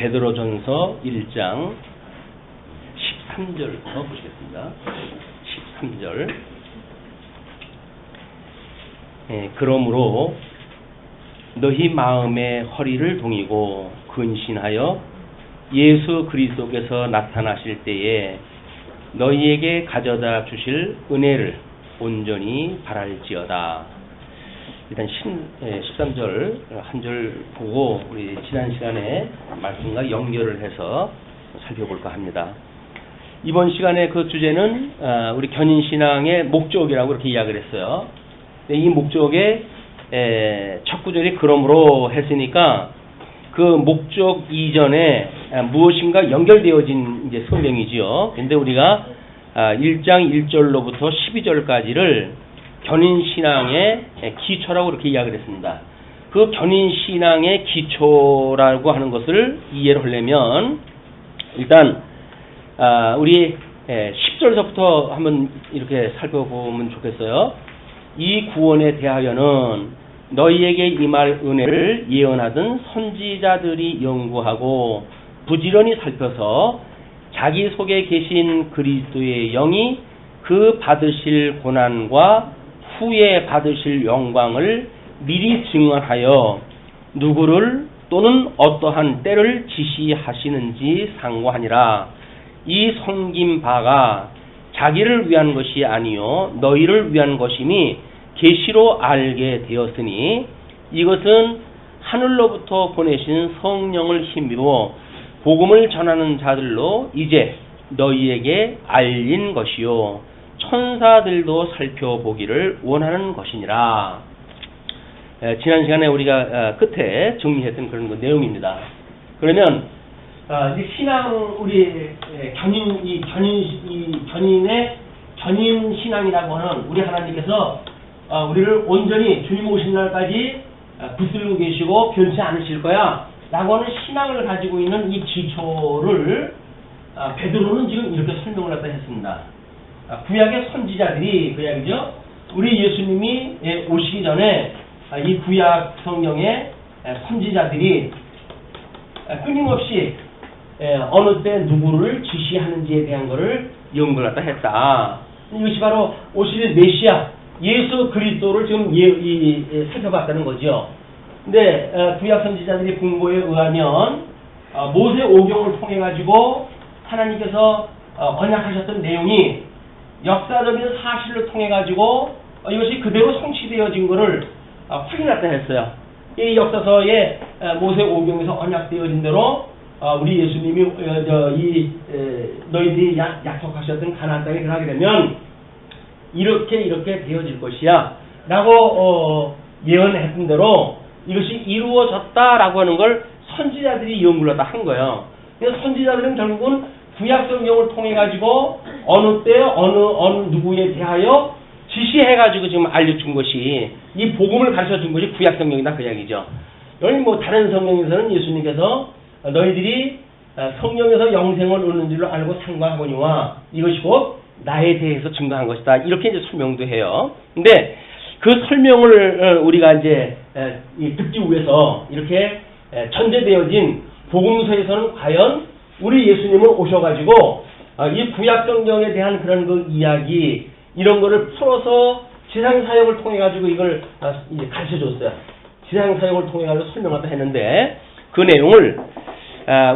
베드로전서 1장 13절부터 보시겠습니다. 13절. 그러므로 너희 마음의 허리를 동이고 근신하여 예수 그리스도께서 나타나실 때에 너희에게 가져다 주실 은혜를 온전히 바랄지어다. 일단 13절 한 절 보고 우리 지난 시간에 말씀과 연결을 해서 살펴볼까 합니다. 이번 시간에 그 주제는 우리 견인신앙의 목적이라고 이렇게 이야기를 했어요. 이 목적의 첫 구절이 그러므로 했으니까 그 목적 이전에 무엇인가 연결되어진 이제 성경이지요. 근데 우리가 1장 1절로부터 12절까지를 견인신앙의 기초라고 이렇게 이야기를 했습니다. 그 견인신앙의 기초라고 하는 것을 이해를 하려면 일단 우리 10절서부터 한번 이렇게 살펴보면 좋겠어요. 이 구원에 대하여는 너희에게 임할 은혜를 예언하던 선지자들이 연구하고 부지런히 살펴서 자기 속에 계신 그리스도의 영이 그 받으실 고난과 후에 받으실 영광을 미리 증언하여 누구를 또는 어떠한 때를 지시하시는지 상고하니라. 이 섬긴 바가 자기를 위한 것이 아니요 너희를 위한 것이니 계시로 알게 되었으니 이것은 하늘로부터 보내신 성령을 힘입어 복음을 전하는 자들로 이제 너희에게 알린 것이요 천사들도 살펴보기를 원하는 것이니라. 지난 시간에 우리가 끝에 정리했던 그런 내용입니다. 그러면 이 신앙 우리 견인의 견인 신앙이라고 하는 우리 하나님께서 우리를 온전히 주님 오신 날까지 붙들고 계시고 변치 않으실 거야 라고 하는 신앙을 가지고 있는 이 기초를 베드로는 지금 이렇게 설명을 갖다 했습니다. 구약의 선지자들이 그 이야기죠. 우리 예수님이 오시기 전에 이 구약 성경의 선지자들이 끊임없이 어느 때 누구를 지시하는지에 대한 것을 연구를 갖다 했다. 이것이 바로 오실 메시아 예수 그리스도를 지금 살펴봤다는 거죠. 근데 구약 선지자들이 공고에 의하면 모세 오경을 통해 가지고 하나님께서 언약하셨던 내용이 역사적인 사실을 통해 가지고 이것이 그대로 성취되어진 것을 확인했다 했어요. 이 역사서에 모세 오경에서 언약되어진 대로 우리 예수님이 너희들이 약속하셨던 가나안 땅에 들어가게 되면 이렇게 되어질 것이야 라고 예언했던 대로 이것이 이루어졌다라고 하는 걸 선지자들이 연구를 한 거예요. 그래서 선지자들은 결국은 구약 성경을 통해 가지고 어느 때 어느 누구에 대하여 지시해 가지고 지금 알려준 것이 이 복음을 가르쳐 준 것이 구약 성경이다 그 이야기죠. 여기 뭐 다른 성경에서는 예수님께서 너희들이 성령에서 영생을 얻는 줄을 알고 상고하거니와 이것이 곧 나에 대해서 증거한 것이다. 이렇게 이제 설명도 해요. 근데 그 설명을 우리가 이제 듣기 위해서 이렇게 전제되어진 복음서에서는 과연 우리 예수님은 오셔가지고 이 구약 성경에 대한 그런 그 이야기 이런 거를 풀어서 지상 사역을 통해 가지고 이걸 이제 가르쳐 줬어요. 지상 사역을 통해 가지고 설명하다 했는데 그 내용을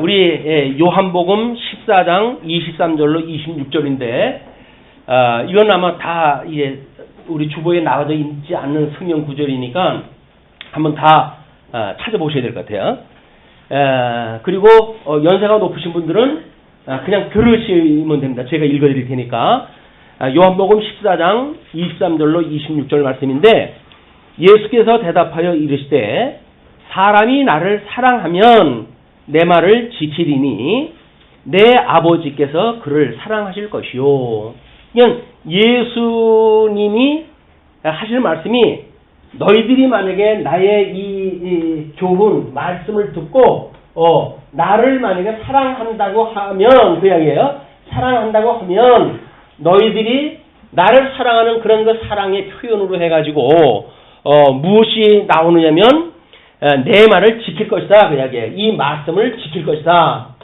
우리 요한복음 14장 23절로 26절인데 이건 아마 다 이제 우리 주보에 나와져 있지 않는 성경 구절이니까 한번 다 찾아보셔야 될 것 같아요. 그리고 연세가 높으신 분들은 그냥 들으시면 됩니다. 제가 읽어드릴 테니까. 요한복음 14장 23절로 26절 말씀인데 예수께서 대답하여 이르시되 사람이 나를 사랑하면 내 말을 지키리니 내 아버지께서 그를 사랑하실 것이요. 그냥 예수님이 하실 말씀이 너희들이 만약에 나의 이 좋은 말씀을 듣고 나를 만약에 사랑한다고 하면 그 이야기예요. 사랑한다고 하면 너희들이 나를 사랑하는 그런 그 사랑의 표현으로 해가지고 무엇이 나오느냐면 내 말을 지킬 것이다. 그 이야기예요. 이 말씀을 지킬 것이다.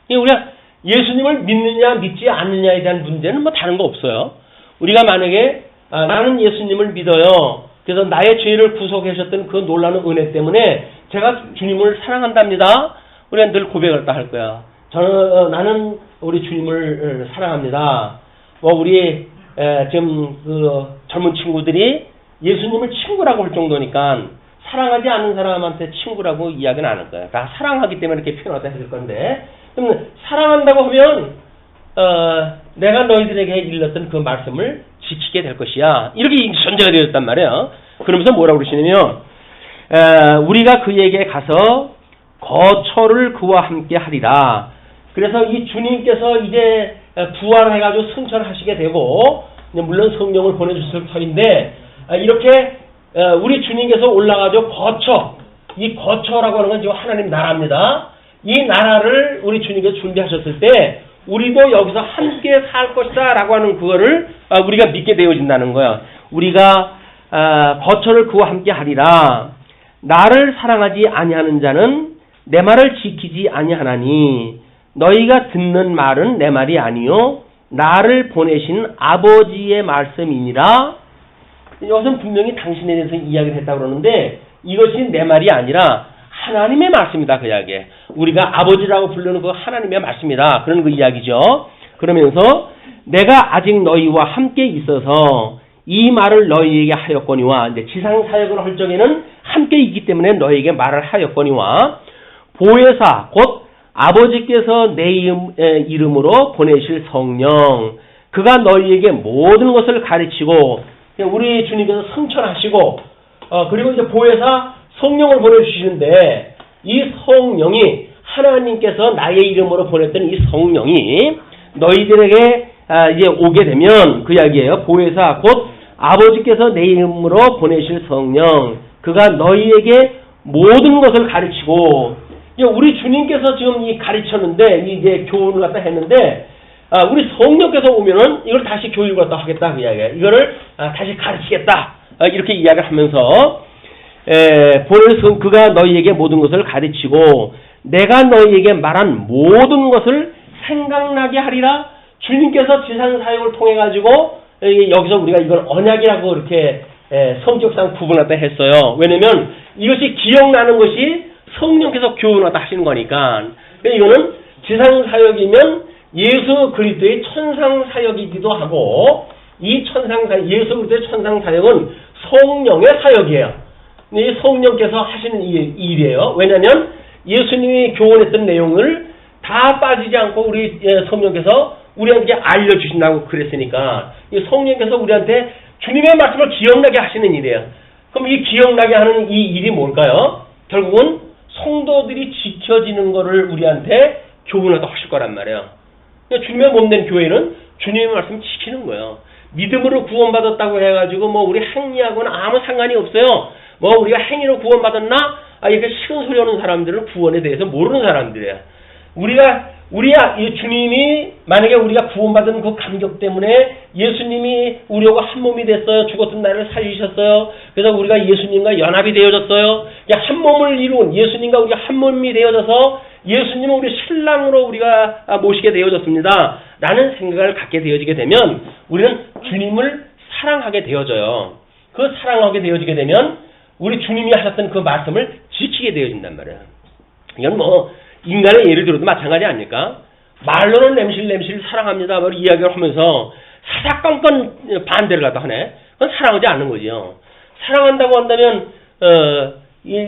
우리가 예수님을 믿느냐 믿지 않느냐에 대한 문제는 뭐 다른 거 없어요. 우리가 만약에 나는 예수님을 믿어요. 그래서 나의 죄를 구속해 주셨던 그 놀라운 은혜 때문에 제가 주님을 사랑한답니다. 우리가 늘 고백을 할 거야. 나는 우리 주님을 사랑합니다. 우리 지금 그 젊은 친구들이 예수님을 친구라고 할 정도니까 사랑하지 않는 사람한테 친구라고 이야기는 안 할 거야. 다 사랑하기 때문에 이렇게 표현하다 해줄 건데, 그럼 사랑한다고 하면 내가 너희들에게 일렀던 그 말씀을 지키게 될 것이야. 이렇게 전제가 되었단 말이에요. 그러면서 뭐라고 그러시냐면 우리가 그에게 가서 거처를 그와 함께 하리라. 그래서 이 주님께서 이제 부활해가지고 승천하시게 되고, 물론 성령을 보내주실 터인데, 이렇게 우리 주님께서 올라가지고 이 거처라고 하는 건 지금 하나님 나라입니다. 이 나라를 우리 주님께서 준비하셨을 때 우리도 여기서 함께 살 것이다 라고 하는 그거를 우리가 믿게 되어진다는 거예요. 우리가 거처를 그와 함께 하리라. 나를 사랑하지 아니하는 자는 내 말을 지키지 아니하나니 너희가 듣는 말은 내 말이 아니요 나를 보내신 아버지의 말씀이니라. 여기서는 분명히 당신에 대해서 이야기를 했다고 그러는데 이것이 내 말이 아니라 하나님의 말씀이다. 그 이야기. 우리가 아버지라고 부르는 그 하나님의 말씀이다. 그런 그 이야기죠. 그러면서 내가 아직 너희와 함께 있어서 이 말을 너희에게 하였거니와, 이제 지상 사역을 할 적에는 함께 있기 때문에 너희에게 말을 하였거니와, 보혜사 곧 아버지께서 내 이름으로 보내실 성령 그가 너희에게 모든 것을 가르치고, 우리 주님께서 승천하시고 그리고 이제 보혜사 성령을 보내주시는데, 이 성령이 하나님께서 나의 이름으로 보냈던 이 성령이 너희들에게 이제 오게 되면 그 이야기예요. 보혜사 곧 아버지께서 내 이름으로 보내실 성령 그가 너희에게 모든 것을 가르치고, 우리 주님께서 지금 이 가르쳤는데 이제 교훈을 갖다 했는데 우리 성령께서 오면은 이걸 다시 교육을 갖다 하겠다 그 이야기예요. 이거를 다시 가르치겠다 이렇게 이야기를 하면서 보혜사 그가 너희에게 모든 것을 가르치고 내가 너희에게 말한 모든 것을 생각나게 하리라. 주님께서 지상 사역을 통해 가지고 여기서 우리가 이걸 언약이라고 이렇게 성격상 구분했다 했어요. 왜냐면 이것이 기억나는 것이 성령께서 교훈하다 하시는 거니까. 이거는 지상 사역이면 예수 그리스도의 천상 사역이기도 하고, 이 천상 사역, 예수 그리스도의 천상 사역은 성령의 사역이에요. 이 성령께서 하시는 일이에요. 왜냐하면 예수님이 교훈했던 내용을 다 빠지지 않고 우리 성령께서 우리한테 알려주신다고 그랬으니까, 이 성령께서 우리한테 주님의 말씀을 기억나게 하시는 일이에요. 그럼 이 기억나게 하는 이 일이 뭘까요? 결국은 성도들이 지켜지는 거를 우리한테 교훈하다 하실 거란 말이에요. 그러니까 주님의 몸된 교회는 주님의 말씀 지키는 거예요. 믿음으로 구원받았다고 해가지고 우리 행위하고는 아무 상관이 없어요. 우리가 행위로 구원받았나? 이렇게 식은 소리 하는 사람들은 구원에 대해서 모르는 사람들이에요. 주님이 만약에 우리가 구원받은 그 감격 때문에 예수님이 우리하고 한 몸이 됐어요. 죽었던 나를 살리셨어요. 그래서 우리가 예수님과 연합이 되어졌어요. 한 몸을 이룬 예수님과 우리가 한 몸이 되어져서 예수님은 우리 신랑으로 우리가 모시게 되어졌습니다. 라는 생각을 갖게 되어지게 되면 우리는 주님을 사랑하게 되어져요. 그 사랑하게 되어지게 되면 우리 주님이 하셨던 그 말씀을 지키게 되어진단 말이에요. 이건 인간의 예를 들어도 마찬가지 아닙니까? 말로는 냄실 사랑합니다. 이야기를 하면서 사사건건 반대를 갖다 하네. 그건 사랑하지 않는 거죠. 사랑한다고 한다면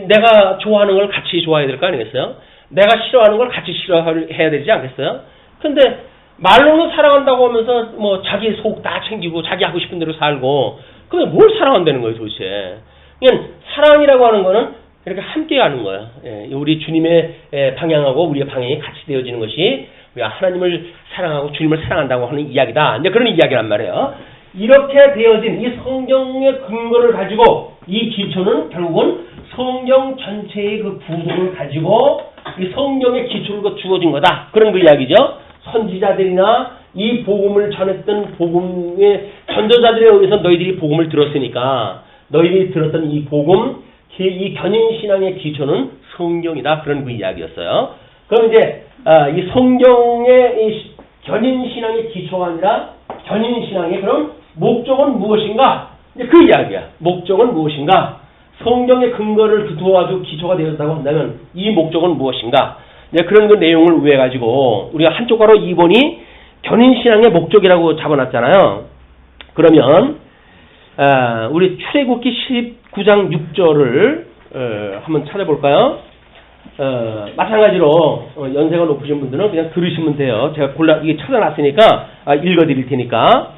내가 좋아하는 걸 같이 좋아해야 될 거 아니겠어요? 내가 싫어하는 걸 같이 싫어해야 되지 않겠어요? 근데 말로는 사랑한다고 하면서 자기 속 다 챙기고 자기 하고 싶은 대로 살고, 그게 뭘 사랑한다는 거예요 도대체. 그냥 사랑이라고 하는 거는 이렇게 함께 가는 거예요. 우리 주님의 방향하고 우리의 방향이 같이 되어지는 것이 우리가 하나님을 사랑하고 주님을 사랑한다고 하는 이야기다. 이제 그런 이야기란 말이에요. 이렇게 되어진 이 성경의 근거를 가지고 이 기초는 결국은 성경 전체의 그 구조를 가지고 이 성경의 기초를 주어진 거다. 그런 그 이야기죠. 선지자들이나 이 복음을 전했던 복음의 전도자들에 의해서 너희들이 복음을 들었으니까 너희들이 들었던 이 복음, 이 견인신앙의 기초는 성경이다. 그런 그 이야기였어요. 그럼 이제 이 성경의 이 견인신앙의 기초가 아니라 견인신앙의 그럼 목적은 무엇인가? 이제 그 이야기야. 목적은 무엇인가? 성경의 근거를 두어가지고 기초가 되었다고 한다면 이 목적은 무엇인가? 이제 그런 그 내용을 위해 가지고 우리가 한쪽 가로 2번이 견인신앙의 목적이라고 잡아놨잖아요. 그러면 우리 출애굽기 19장 6절을 한번 찾아볼까요? 마찬가지로 연세가 높으신 분들은 그냥 들으시면 돼요. 제가 이게 찾아놨으니까 읽어드릴 테니까.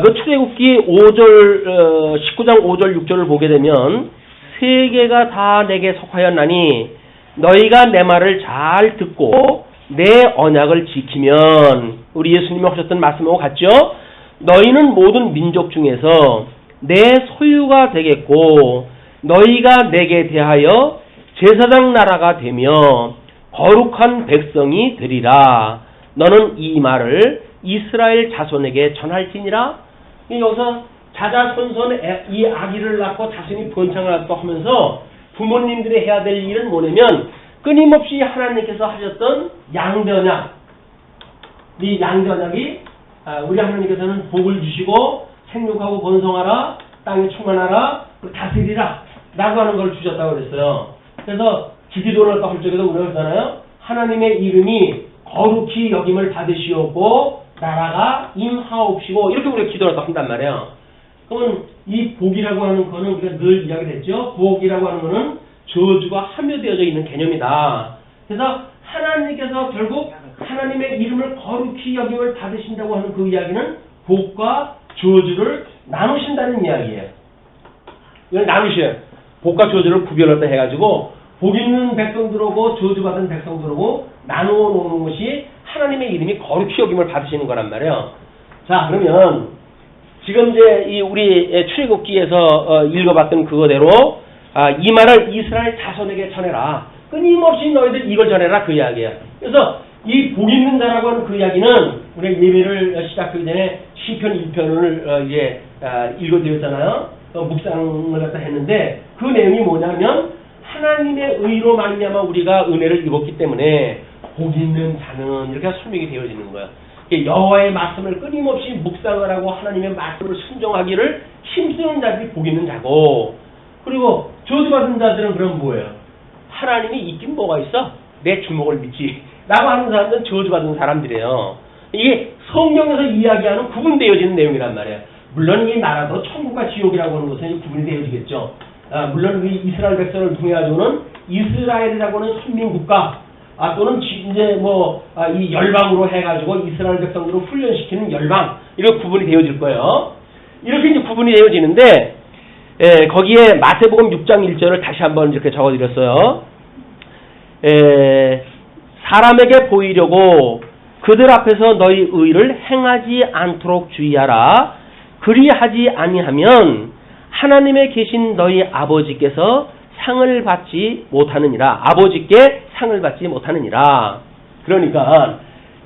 그 출애굽기 19장 5절 6절을 보게 되면 세계가 다 내게 속하였나니 너희가 내 말을 잘 듣고 내 언약을 지키면 우리 예수님이 하셨던 말씀하고 같죠? 너희는 모든 민족 중에서 내 소유가 되겠고 너희가 내게 대하여 제사장 나라가 되며 거룩한 백성이 되리라. 너는 이 말을 이스라엘 자손에게 전할지니라. 여기서 자자손손 이 아기를 낳고 자손이 번창을 낳고 하면서 부모님들이 해야 될 일은 뭐냐면 끊임없이 하나님께서 하셨던 양대언약. 이 양대언약이 우리 하나님께서는 복을 주시고 생육하고 번성하라, 땅에 충만하라, 다스리라 라고 하는 걸 주셨다고 그랬어요. 그래서 기도를 할 적에도 우리가 그러잖아요. 하나님의 이름이 거룩히 여김을 받으시옵고 나라가 임하옵시고 이렇게 우리가 기도를 한단 말이에요. 그러면 이 복이라고 하는 거는 우리가 늘 이야기를 했죠. 복이라고 하는 거는 저주가 함유되어져 있는 개념이다. 그래서 하나님께서 결국 하나님의 이름을 거룩히 여김을 받으신다고 하는 그 이야기는 복과 저주를 나누신다는 이야기예요. 이걸 나누셔요. 복과 저주를 구별했다 해가지고 복 있는 백성들하고 저주받은 백성들하고 나누어 놓는 것이 하나님의 이름이 거룩히 여김을 받으시는 거란 말이에요. 자, 그러면 지금 이제 우리 출애굽기에서 읽어봤던 그거대로 이 말을 이스라엘 자손에게 전해라. 끊임없이 너희들 이걸 전해라 그 이야기야. 그래서 이 복 있는 자라고 하는 그 이야기는 우리가 예배를 시작하기 전에 시편 1편을 이제 읽어드렸잖아요. 묵상을 갖다 했는데 그 내용이 뭐냐면 하나님의 의로 말미암아 우리가 은혜를 입었기 때문에 복 있는 자는 이렇게 설명이 되어지는 거예요. 여호와의 말씀을 끊임없이 묵상을 하고 하나님의 말씀을 순종하기를 힘쓰는 자들이 복 있는 자고, 그리고 저주받은 자들은 그럼 뭐예요? 하나님이 있긴 뭐가 있어? 내 주먹을 믿지 라고 하는 사람들은 저주받은 사람들이에요. 이게 성경에서 이야기하는 구분되어지는 내용이란 말이에요. 물론 이 나라도 천국과 지옥이라고 하는 것은 구분이 되어지겠죠. 물론 이 이스라엘 백성을 통해 가지고는 이스라엘이라고 하는 선민국가 또는 이제 이 열방으로 해가지고 이스라엘 백성들을 훈련시키는 열방, 이렇게 구분이 되어질 거예요. 이렇게 이제 구분이 되어지는데 거기에 마태복음 6장 1절을 다시 한번 이렇게 적어드렸어요. 사람에게 보이려고 그들 앞에서 너희 의를 행하지 않도록 주의하라. 그리하지 아니하면 하나님에 계신 너희 아버지께서 상을 받지 못하느니라. 아버지께 상을 받지 못하느니라. 그러니까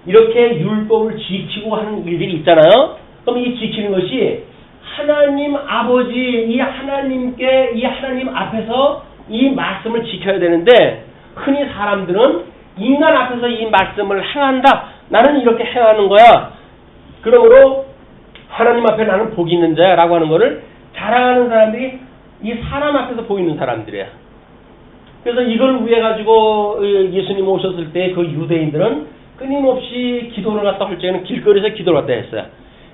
이렇게 율법을 지키고 하는 일들이 있잖아요. 그럼 이 지키는 것이 하나님 아버지, 이 하나님께, 이 하나님 앞에서 이 말씀을 지켜야 되는데, 흔히 사람들은 인간 앞에서 이 말씀을 행한다. 나는 이렇게 행하는 거야. 그러므로 하나님 앞에 나는 복이 있는 자야 라고 하는 거를 자랑하는 사람들이 이 사람 앞에서 보이는 사람들이야. 그래서 이걸 위해 가지고 예수님 오셨을 때 그 유대인들은 끊임없이 기도를 갖다 할 때는 길거리에서 기도를 갖다 했어요.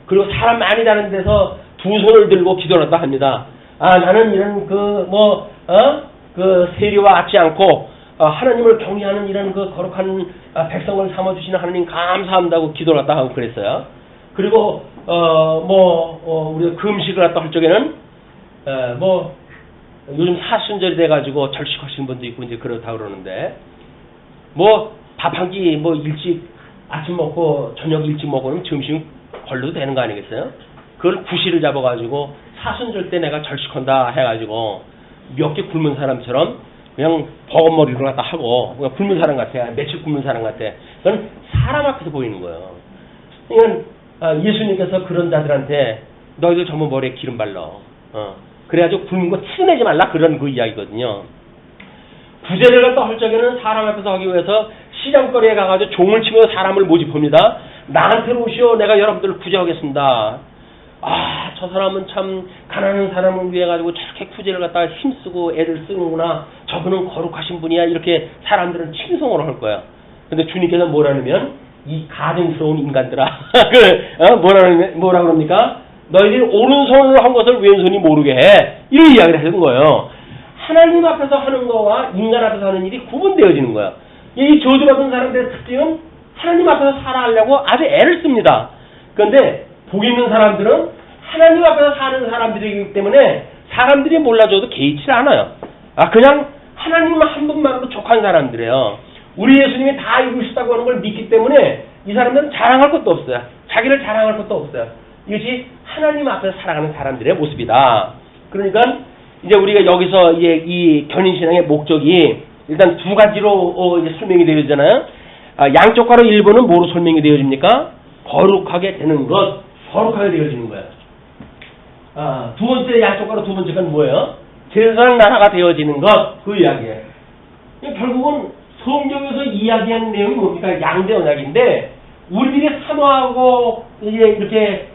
그리고 사람 많이 다는 데서 두 손을 들고 기도를 갖다 합니다. 나는 이런 그 세리와 같지 않고 하나님을 경외하는 이런 그 거룩한 백성을 삼아주시는 하나님 감사한다고 기도를 갖다 하고 그랬어요. 그리고 우리가 금식을 갖다 할 적에는 요즘 사순절이 돼가지고 절식하시는 분도 있고 이제 그렇다 그러는데 밥 한 끼 일찍 아침 먹고 저녁 일찍 먹으면 점심 걸려도 되는 거 아니겠어요? 그걸 구실을 잡아가지고 사순절 때 내가 절식한다 해가지고 몇 개 굶은 사람처럼 그냥 버금머리로 갖다 하고 그냥 굶은 사람 같아. 며칠 굶은 사람 같아. 그건 사람 앞에서 보이는 거예요. 그러니까 예수님께서 그런 자들한테 너희들 전부 머리에 기름 발라. 그래가지고 굶은 거 티내지 말라 그런 그 이야기거든요. 구제를 갖다 할 적에는 사람 앞에서 하기 위해서 시장거리에 가가지고 종을 치면서 사람을 모집합니다. 나한테로 오시오. 내가 여러분들을 구제하겠습니다. 아, 저 사람은 참 가난한 사람을 위해 가지고 저렇게 구제를 갖다가 힘쓰고 애를 쓰는구나. 저분은 거룩하신 분이야. 이렇게 사람들은 칭송을 할 거야. 근데 주님께서 뭐라냐면 이 가증스러운 인간들아. 뭐라 그럽니까? 너희들이 오른손으로 한 것을 왼손이 모르게 해. 이런 이야기를 하는 거예요. 하나님 앞에서 하는 거와 인간 앞에서 하는 일이 구분되어지는 거야. 이 저주받은 사람들의 특징은 하나님 앞에서 살아가려고 아주 애를 씁니다. 그런데 복 있는 사람들은 하나님 앞에서 사는 사람들이기 때문에 사람들이 몰라줘도 개의치 않아요. 그냥 하나님 한 분만으로 족한 사람들이에요. 우리 예수님이 다 이루시다고 하는 걸 믿기 때문에 이 사람들은 자랑할 것도 없어요. 자기를 자랑할 것도 없어요. 이것이 하나님 앞에서 살아가는 사람들의 모습이다. 그러니까 이제 우리가 여기서 이 견인신앙의 목적이 일단 두 가지로 이제 설명이 되어지잖아요. 양쪽 가로 1번은 뭐로 설명이 되어집니까? 거룩하게 되는 것, 거룩하게 되어지는 거예요. 두 번째 양쪽 가로 두 번째가 뭐예요? 제사장 나라가 되어지는 것, 그 이야기예요. 결국은 성경에서 이야기하는 내용이 뭡니까? 양대 언약인데 우리들이 사모하고 이렇게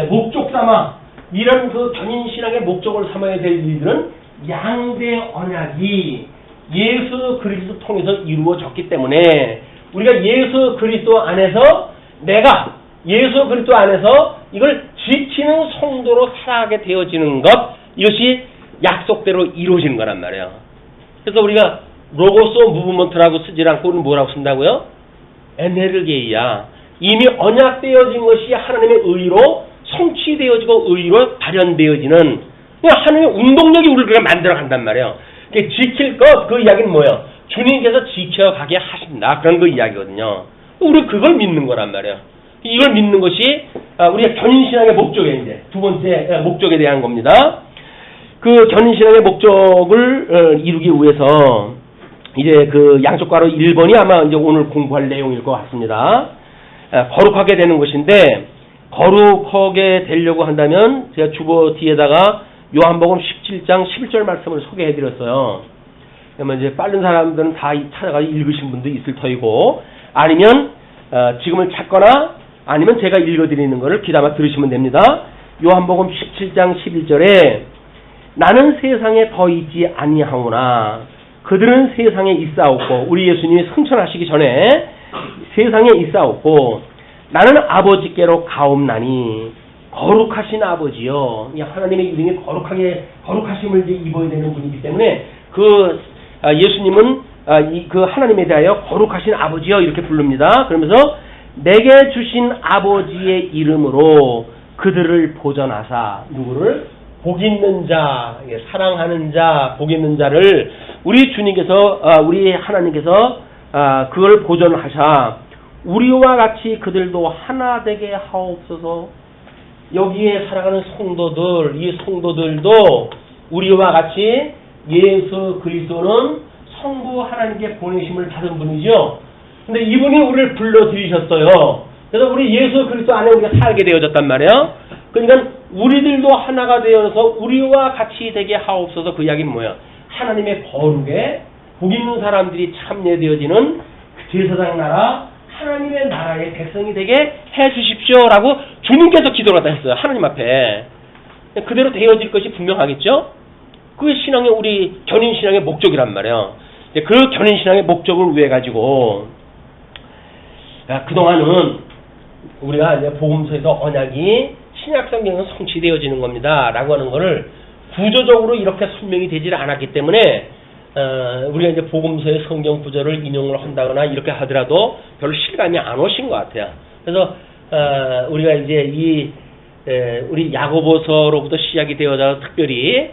목적 삼아 이런 그 견인신앙의 목적을 삼아야 될 일들은 양대 언약이 예수 그리스도 통해서 이루어졌기 때문에 우리가 예수 그리스도 안에서 내가 예수 그리스도 안에서 이걸 지키는 성도로 살아가게 되어지는 것, 이것이 약속대로 이루어지는 거란 말이에요. 그래서 우리가 로고스 무브먼트라고 쓰지 않고는 뭐라고 쓴다고요? 에네르게이야. 이미 언약되어진 것이 하나님의 의로 성취되어지고 의로 발현되어지는 하나님의 운동력이 우리를 만들어 간단 말이에요. 지킬 것, 그 이야기는 뭐예요? 주님께서 지켜가게 하신다. 그런 그 이야기거든요. 우리 그걸 믿는 거란 말이에요. 이걸 믿는 것이 우리가 견인신앙의 목적에 이제 두 번째 목적에 대한 겁니다. 그 견인신앙의 목적을 이루기 위해서 이제 그 양쪽 가로 1번이 아마 이제 오늘 공부할 내용일 것 같습니다. 거룩하게 되는 것인데 거룩하게 되려고 한다면 제가 주보 뒤에다가 요한복음 17장 11절 말씀을 소개해 드렸어요. 그러면 이제 빠른 사람들은 다 찾아가서 읽으신 분도 있을 터이고 아니면 지금을 찾거나 아니면 제가 읽어드리는 것을 귀담아 들으시면 됩니다. 요한복음 17장 11절에 나는 세상에 더 있지 아니하오나 그들은 세상에 있사옵고 우리 예수님이 승천하시기 전에 세상에 있사옵고 나는 아버지께로 가옵나니 거룩하신 아버지요. 하나님의 이름이 거룩하심을 이제 입어야 되는 분이기 때문에 그 예수님은 그 하나님에 대하여 거룩하신 아버지요 이렇게 부릅니다. 그러면서 내게 주신 아버지의 이름으로 그들을 보전하사 누구를? 복 있는 자, 사랑하는 자, 복 있는 자를 우리 주님께서 우리 하나님께서 그걸 보전하사 우리와 같이 그들도 하나 되게 하옵소서. 여기에 살아가는 성도들, 이 성도들도 우리와 같이 예수 그리스도는 성부 하나님께 보내심을 받은 분이죠. 근데 이분이 우리를 불러들이셨어요. 그래서 우리 예수 그리스도 안에 우리가 살게 되어졌단 말이에요. 그러니까 우리들도 하나가 되어서 우리와 같이 되게 하옵소서. 그 이야기는 뭐야? 하나님의 거룩에 복 있는 사람들이 참여되어지는 제사장 나라, 하나님의 나라의 백성이 되게 해 주십시오라고 주님께서 기도를 갖다 했어요. 하나님 앞에. 그대로 되어질 것이 분명하겠죠? 그게 신앙의 우리 견인신앙의 목적이란 말이에요. 그 견인신앙의 목적을 위해 가지고 그동안은 우리가 이제 복음서에서 언약이 신약성경은 성취되어지는 겁니다 라고 하는 거를 구조적으로 이렇게 설명이 되질 않았기 때문에 우리가 이제 복음서의 성경 구절을 인용을 한다거나 이렇게 하더라도 별로 실감이 안 오신 것 같아요. 그래서 우리가 이제 우리 야고보서로부터 시작이 되어서 특별히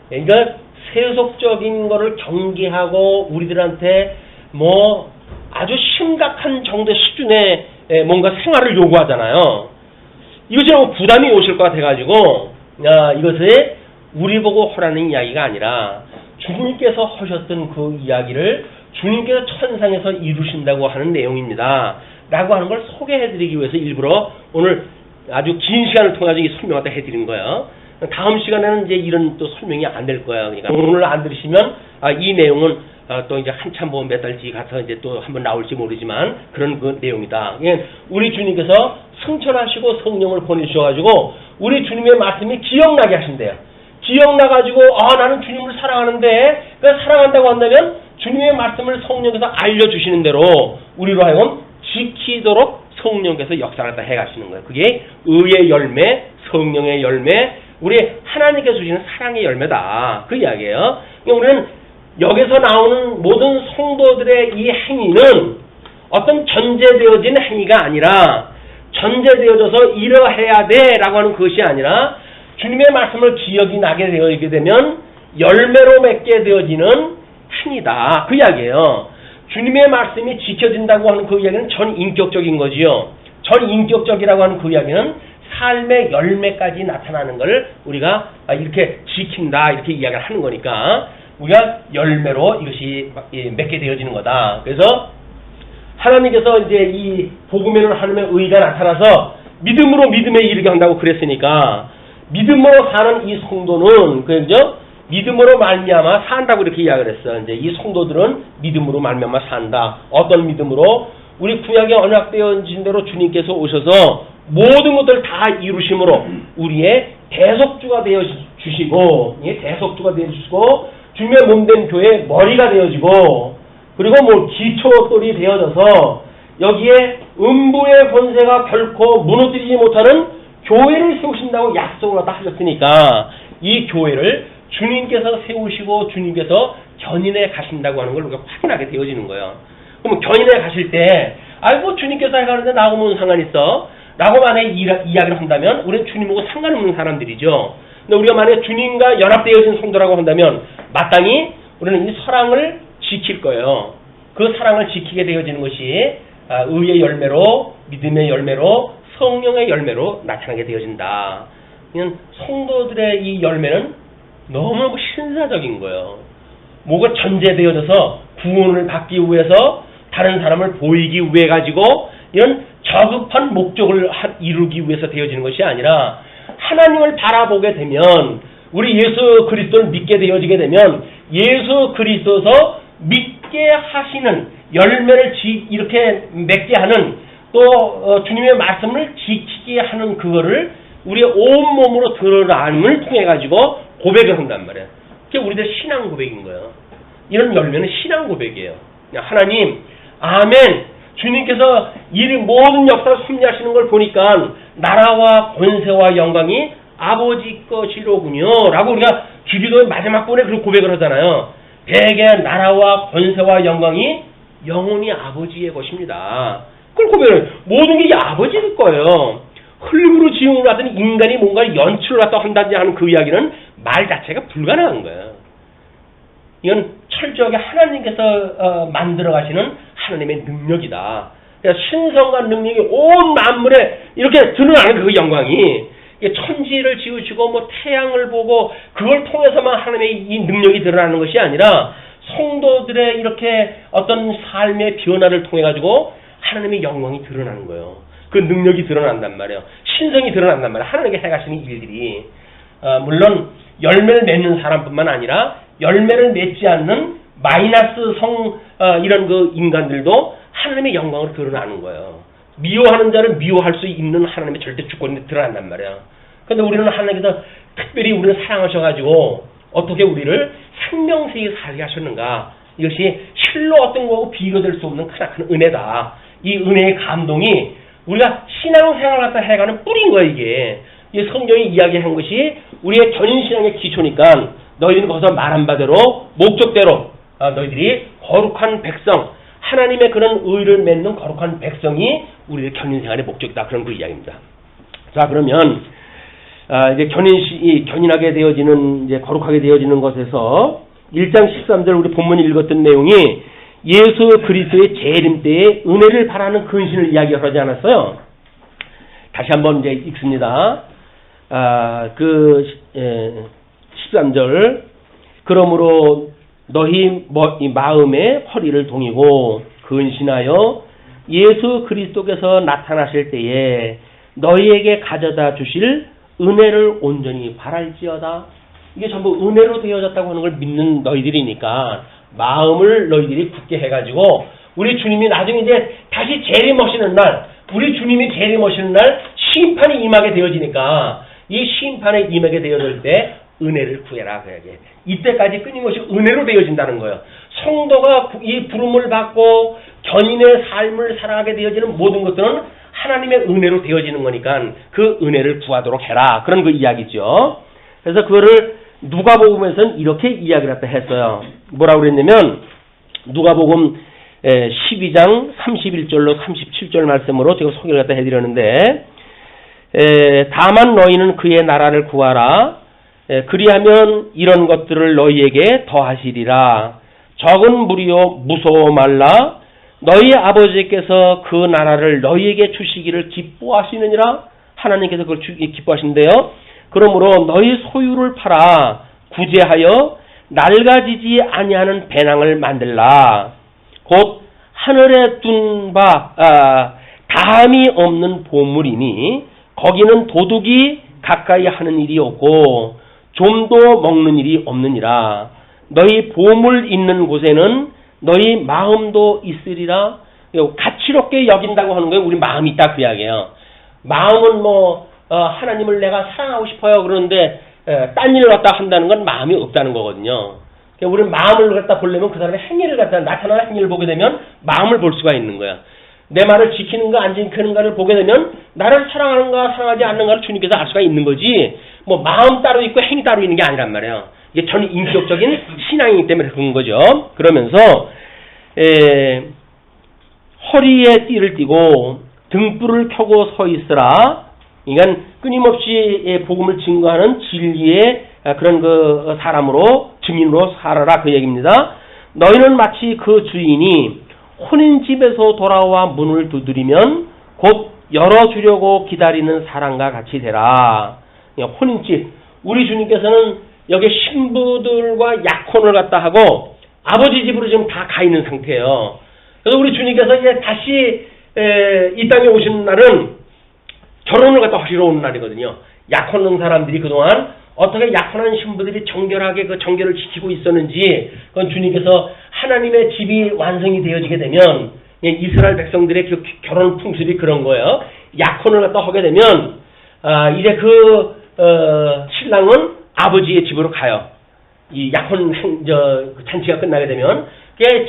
그러니까 세속적인 거를 경계하고 우리들한테 뭐 아주 심각한 정도의 수준의 뭔가 생활을 요구하잖아요. 이것이 너무 부담이 오실 것 같아가지고 이것을 우리 보고 하라는 이야기가 아니라 주님께서 하셨던 그 이야기를 주님께서 천상에서 이루신다고 하는 내용입니다 라고 하는 걸 소개해드리기 위해서 일부러 오늘 아주 긴 시간을 통해서 이 설명을 해드린 거예요. 다음 시간에는 이제 이런 또 설명이 안 될 거야. 그러니까 오늘 안 들으시면 이 내용은 또 이제 한참 뭐 몇 달 뒤 가서 이제 또 한번 나올지 모르지만 그런 그 내용이다. 우리 주님께서 승천하시고 성령을 보내주셔가지고 우리 주님의 말씀이 기억나게 하신대요. 기억나가지고 나는 주님을 사랑하는데 그러니까 사랑한다고 한다면 주님의 말씀을 성령께서 알려주시는 대로 우리로 하여금 지키도록 성령께서 역사를 다 해가시는 거예요. 그게 의의 열매, 성령의 열매, 우리 하나님께서 주시는 사랑의 열매다. 그 이야기예요. 그러니까 우리는 여기서 나오는 모든 성도들의 이 행위는 어떤 전제되어진 행위가 아니라 전제되어져서 이러해야 돼라고 하는 것이 아니라 주님의 말씀을 기억이 나게 되게 되면 열매로 맺게 되어지는 행위다. 그 이야기예요. 주님의 말씀이 지켜진다고 하는 그 이야기는 전인격적인 거지요. 전인격적이라고 하는 그 이야기는 삶의 열매까지 나타나는 걸 우리가 이렇게 지킨다 이렇게 이야기를 하는 거니까 우리가 열매로 이것이 맺게 되어지는 거다. 그래서 하나님께서 이제 이 복음에는 하나님의 의가 나타나서 믿음으로 믿음에 이르게 한다고 그랬으니까 믿음으로 사는 이 성도는 그죠? 믿음으로 말미암아 산다고 이렇게 이야기를 했어. 이제 이 성도들은 믿음으로 말미암아 산다. 어떤 믿음으로? 우리 구약에 언약되어진 대로 주님께서 오셔서 모든 것들을 다 이루심으로 우리의 대속주가 되어 주시고, 대속주가 되어 주시고 주님의 몸된 교회의 머리가 되어지고, 그리고 뭐 기초돌이 되어져서 여기에 음부의 권세가 결코 무너뜨리지 못하는 교회를 세우신다고 약속을 다 하셨으니까 이 교회를 주님께서 세우시고 주님께서 견인해 가신다고 하는 걸 우리가 확인하게 되어지는 거예요. 그럼 견인해 가실 때 아이고 주님께서 해가는데 나하고 무슨 상관 있어? 라고 만약에 이야기를 한다면 우리는 주님하고 상관없는 사람들이죠. 근데 우리가 만약에 주님과 연합되어진 성도라고 한다면 마땅히 우리는 이 사랑을 지킬 거예요. 그 사랑을 지키게 되어지는 것이 의의 열매로, 믿음의 열매로, 성령의 열매로 나타나게 되어진다. 그냥 성도들의 이 열매는 너무 신사적인 거예요. 뭐가 전제되어져서 구원을 받기 위해서 다른 사람을 보이기 위해 가지고 이런 저급한 목적을 이루기 위해서 되어지는 것이 아니라 하나님을 바라보게 되면 우리 예수 그리스도를 믿게 되어지게 되면 예수 그리스도서 믿게 하시는 열매를 이렇게 맺게 하는 또 주님의 말씀을 지키게 하는 그거를 우리의 온몸으로 드러남을 통해 가지고 고백을 한단 말이에요. 그게 우리들 신앙 고백인 거예요. 이런 열매는 신앙 고백이에요. 하나님, 아멘. 주님께서 이 모든 역사를 섭리하시는 걸 보니까 나라와 권세와 영광이 아버지 것이로군요. 라고 우리가 주기도의 마지막 부분에 그런 고백을 하잖아요. 대개 나라와 권세와 영광이 영원히 아버지의 것입니다. 그걸 고백을 모든 게 아버지일 거예요. 흘림으로 지음을 받은 인간이 뭔가 연출을 갖다 한다지 하는 그 이야기는 말 자체가 불가능한 거예요. 이건 철저하게 하나님께서 만들어 가시는 하나님의 능력이다. 그러니까 신성과 능력이 온 만물에 이렇게 드러나는 그 영광이 천지를 지으시고 뭐 태양을 보고 그걸 통해서만 하나님의 이 능력이 드러나는 것이 아니라 성도들의 이렇게 어떤 삶의 변화를 통해 가지고 하나님의 영광이 드러나는 거예요. 그 능력이 드러난단 말이에요. 신성이 드러난단 말이에요. 하나님께 해가시는 일들이 물론 열매를 맺는 사람뿐만 아니라 열매를 맺지 않는 마이너스 이런 그 인간들도 하나님의 영광으로 드러나는 거예요. 미워하는 자를 미워할 수 있는 하나님의 절대 주권이 드러난단 말이에요. 그런데 우리는 하나님께서 특별히 우리를 사랑하셔가지고 어떻게 우리를 생명세에 살게 하셨는가. 이것이 실로 어떤 거하고 비교될 수 없는 크나큰 은혜다. 이 은혜의 감동이 우리가 신앙생활을 갖다 해가는 뿌리인 거야 이게. 이 성경이 이야기한 것이 우리의 전신앙의 기초니까 너희는 거기서 말한 바대로 목적대로 너희들이 거룩한 백성 하나님의 그런 의를 맺는 거룩한 백성이 우리의 견인생활의 목적이다. 그런 그 이야기입니다. 자 그러면 이제 견인하게 되어지는 이제 거룩하게 되어지는 것에서 1장 13절 우리 본문에 읽었던 내용이 예수 그리스도의 재림 때에 은혜를 바라는 근신을 이야기하지 않았어요. 다시 한번 이제 읽습니다. 13절 그러므로 너희 마음의 허리를 동이고 근신하여 예수 그리스도께서 나타나실 때에 너희에게 가져다 주실 은혜를 온전히 바랄지어다. 이게 전부 은혜로 되어졌다고 하는 걸 믿는 너희들이니까 마음을 너희들이 굳게 해가지고 우리 주님이 나중에 이제 다시 재림하시는 날, 우리 주님이 재림하시는 날 심판이 임하게 되어지니까 이 심판에 임하게 되어질 때 은혜를 구해라. 그야게. 이때까지 끊임없이 은혜로 되어진다는 거예요. 성도가 이 부름을 받고 견인의 삶을 살아가게 되어지는 모든 것들은 하나님의 은혜로 되어지는 거니까 그 은혜를 구하도록 해라. 그런 그 이야기죠. 그래서 그거를 누가복음에서는 이렇게 이야기를 했다 했어요. 뭐라고 그랬냐면 누가복음 12장 31절로 37절 말씀으로 제가 소개를 갖다 해드렸는데 다만 너희는 그의 나라를 구하라. 그리하면 이런 것들을 너희에게 더하시리라. 적은 무리요 무서워 말라. 너희 아버지께서 그 나라를 너희에게 주시기를 기뻐하시느니라. 하나님께서 그걸 기뻐하신대요. 그러므로 너희 소유를 팔아 구제하여 낡아지지 아니하는 배낭을 만들라. 곧 하늘에 둔 바 다함이 없는 보물이니 거기는 도둑이 가까이 하는 일이 없고 좀도 먹는 일이 없느니라. 너희 보물 있는 곳에는 너희 마음도 있으리라. 가치롭게 여긴다고 하는 거예요. 우리 마음이 있다 그 이야기예요. 마음은 하나님을 내가 사랑하고 싶어요. 그런데 딴 일을 갖다 한다는 건 마음이 없다는 거거든요. 우리는 마음을 갖다 보려면 그 사람의 행위를 갖다 나타나는 행위를 보게 되면 마음을 볼 수가 있는 거야. 내 말을 지키는가 안 지키는가를 보게 되면 나를 사랑하는가 사랑하지 않는가를 주님께서 알 수가 있는 거지. 뭐 마음 따로 있고 행위 따로 있는 게 아니란 말이에요. 이게 전 인격적인 신앙이기 때문에 그런 거죠. 그러면서 허리에 띠를 띠고 등불을 켜고 서 있으라. 그러니까 끊임없이 복음을 증거하는 진리의 그런 그 사람으로 증인으로 살아라 그 얘기입니다. 너희는 마치 그 주인이 혼인집에서 돌아와 문을 두드리면 곧 열어주려고 기다리는 사람과 같이 되라. 혼인집. 우리 주님께서는 여기 신부들과 약혼을 갖다 하고 아버지 집으로 지금 다 가 있는 상태예요. 그래서 우리 주님께서 이제 다시 이 땅에 오시는 날은 결혼을 갖다 하시러 오는 날이거든요. 약혼한 사람들이 그동안 어떻게 약혼한 신부들이 정결하게 그 정결을 지키고 있었는지 그건 주님께서 하나님의 집이 완성이 되어지게 되면 이스라엘 백성들의 그 결혼 풍습이 그런 거예요. 약혼을 갖다 하게 되면 이제 그 신랑은 아버지의 집으로 가요. 이 약혼 잔치가 끝나게 되면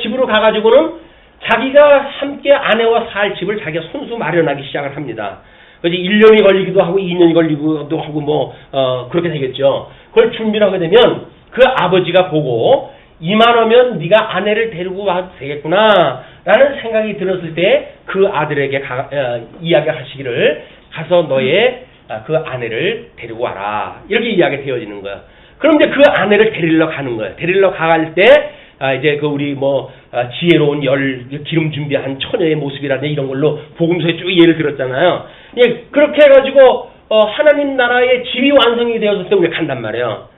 집으로 가가지고는 자기가 함께 아내와 살 집을 자기가 손수 마련하기 시작을 합니다. 그래서 1년이 걸리기도 하고 2년이 걸리기도 하고 그렇게 되겠죠. 그걸 준비를 하게 되면 그 아버지가 보고 이만하면 네가 아내를 데리고 와도 되겠구나 라는 생각이 들었을 때 그 아들에게 이야기하시기를 가서 너의 그 아내를 데리고 와라 이렇게 이야기 되어지는 거야. 그럼 이제 그 아내를 데리러 가는 거야. 데리러 가갈 때 이제 그 우리 지혜로운 기름 준비한 처녀의 모습이라든지 이런 걸로 복음서에 쭉 예를 들었잖아요. 예, 그렇게 해가지고 하나님 나라의 집이 완성이 되었을 때 우리가 간단 말이에요.